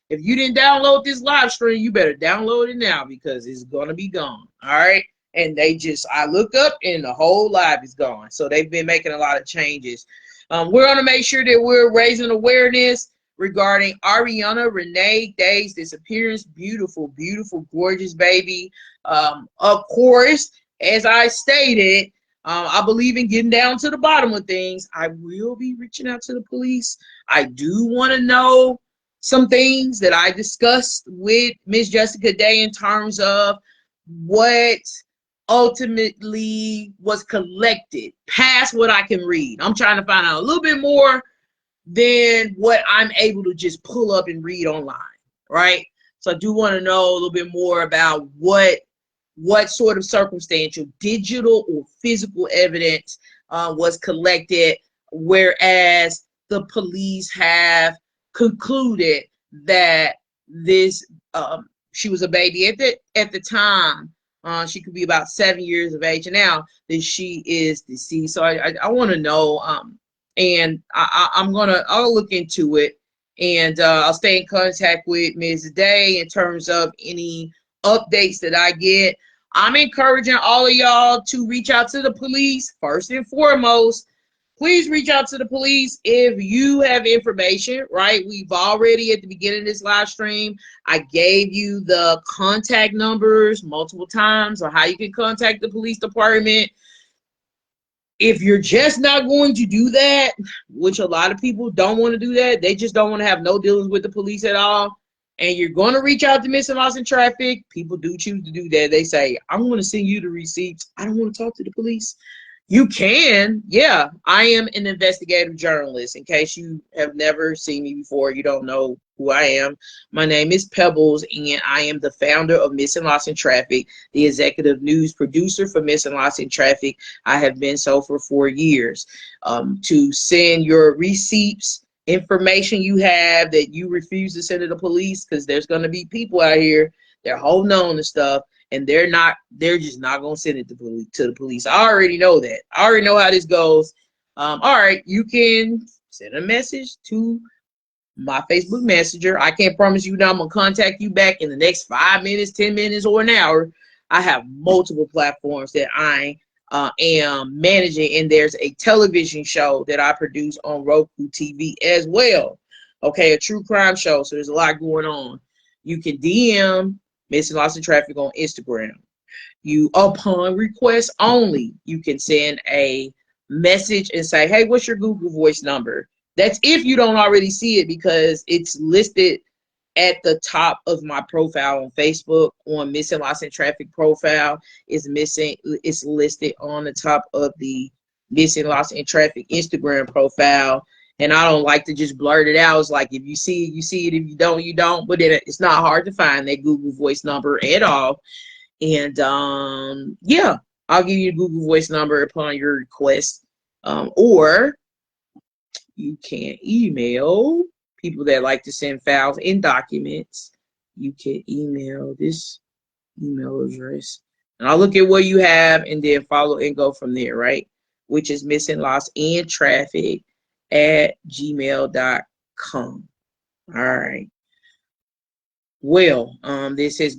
if you didn't download this live stream, you better download it now, because it's going to be gone. All right. And I look up and the whole live is gone. So they've been making a lot of changes. We're going to make sure that we're raising awareness regarding Arianna Renee Day's disappearance. Beautiful, beautiful, gorgeous baby. Of course, as I stated, I believe in getting down to the bottom of things. I will be reaching out to the police. I do want to know some things that I discussed with Miss Jessica Day in terms of what ultimately was collected past what I can read. I'm trying to find out a little bit more than what I'm able to just pull up and read online, right? So I do want to know a little bit more about what sort of circumstantial, digital or physical evidence was collected, whereas the police have concluded that this she was a baby at the time. She could be about 7 years of age, and now that she is deceased. So I want to know, and I'll look into it, and I'll stay in contact with Ms. Day in terms of any updates that I get. I'm encouraging all of y'all to reach out to the police first and foremost. Please reach out to the police if you have information, right? We've already, at the beginning of this live stream, I gave you the contact numbers multiple times on how you can contact the police department. If you're just not going to do that, which a lot of people don't want to do that, they just don't want to have no dealings with the police at all, and you're going to reach out to Missing Lost in Traffic, people do choose to do that. They say, I'm going to send you the receipts. I don't want to talk to the police. You can. Yeah, I am an investigative journalist. In case you have never seen me before, you don't know who I am. My name is Pebbles, and I am the founder of Missing Lost in Traffic, the executive news producer for Missing Lost in Traffic. I have been so for 4 years. To send your receipts, information you have that you refuse to send to the police, because there's going to be people out here that are holding on to stuff, and they're just not gonna send it to the police. I already know that. I already know how this goes. All right, you can send a message to my Facebook Messenger. I can't promise you that I'm gonna contact you back in the next 5 minutes, 10 minutes, or an hour. I have multiple platforms that I am managing, and there's a television show that I produce on Roku TV as well. Okay, a true crime show. So there's a lot going on. You can DM Missing Lost in Traffic on Instagram. You, upon request only, you can send a message and say, hey, what's your Google Voice number? That's if you don't already see it, because it's listed at the top of my profile on Facebook. On Missing Lost in Traffic profile it's listed on the top of the Missing Lost in Traffic Instagram profile. And I don't like to just blurt it out. It's like, if you see it, you see it. If you don't, you don't. But it's not hard to find that Google Voice number at all. And yeah, I'll give you a Google Voice number upon your request. Or you can email people that like to send files and documents. You can email this email address, and I'll look at what you have and then follow and go from there, right? Which is missinglostandtrafficked@gmail.com. All right. Well, this has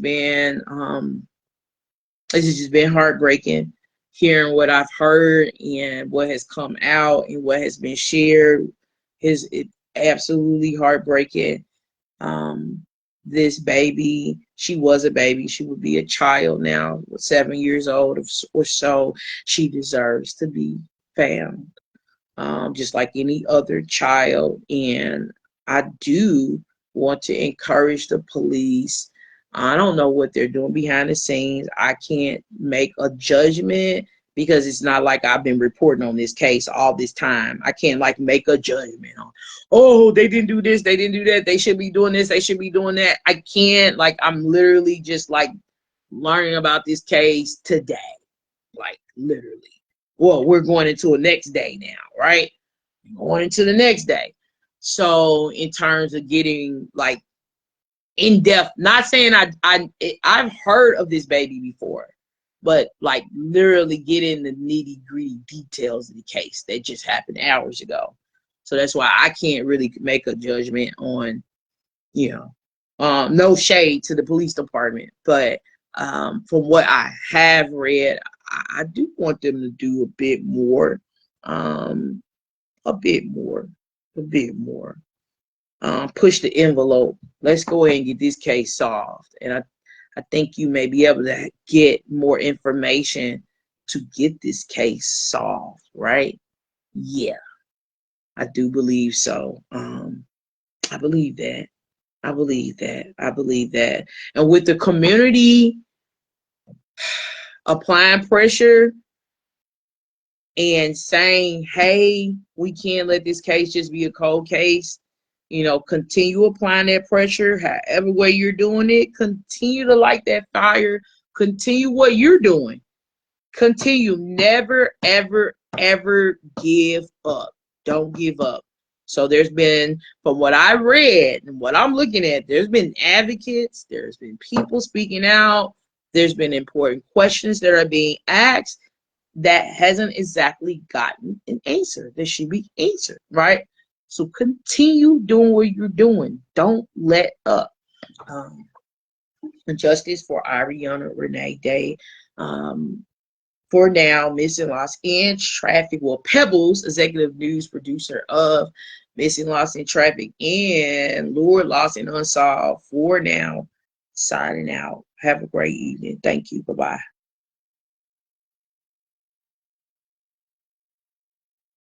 just been heartbreaking, hearing what I've heard and what has come out and what has been shared. Is it absolutely heartbreaking. This baby, she was a baby. She would be a child now, 7 years old or so. She deserves to be found, just like any other child. And I do want to encourage the police. I don't know what they're doing behind the scenes. I can't make a judgment, because it's not like I've been reporting on this case all this time. I can't like make a judgment on, oh, they didn't do this, they didn't do that, they should be doing this, they should be doing that. I can't. Like, I'm literally just like learning about this case today. Like, literally. Well, we're going into the next day now, right? Going into the next day. So in terms of getting like in depth, not saying I've heard of this baby before, but like literally get in the nitty gritty details of the case that just happened hours ago. So that's why I can't really make a judgment on, no shade to the police department, but from what I have read, I do want them to do a bit more, push the envelope. Let's go ahead and get this case solved. And I think you may be able to get more information to get this case solved, right? Yeah, I do believe so. I believe that. And with the community applying pressure and saying, hey, we can't let this case just be a cold case. Continue applying that pressure, however way you're doing it. Continue to light that fire. Continue what you're doing. Continue. Never, ever, ever give up. Don't give up. So there's been, from what I read and what I'm looking at, there's been advocates. There's been people speaking out. There's been important questions that are being asked that hasn't exactly gotten an answer that should be answered, right? So continue doing what you're doing. Don't let up. Justice for ARIEANNA Renee Day. For now, Missing Lost in Traffic. Well, Pebbles, executive news producer of Missing Lost in Traffic and Lured, Lost, and Unsolved. For now, signing out. Have a great evening. Thank you. Bye-bye.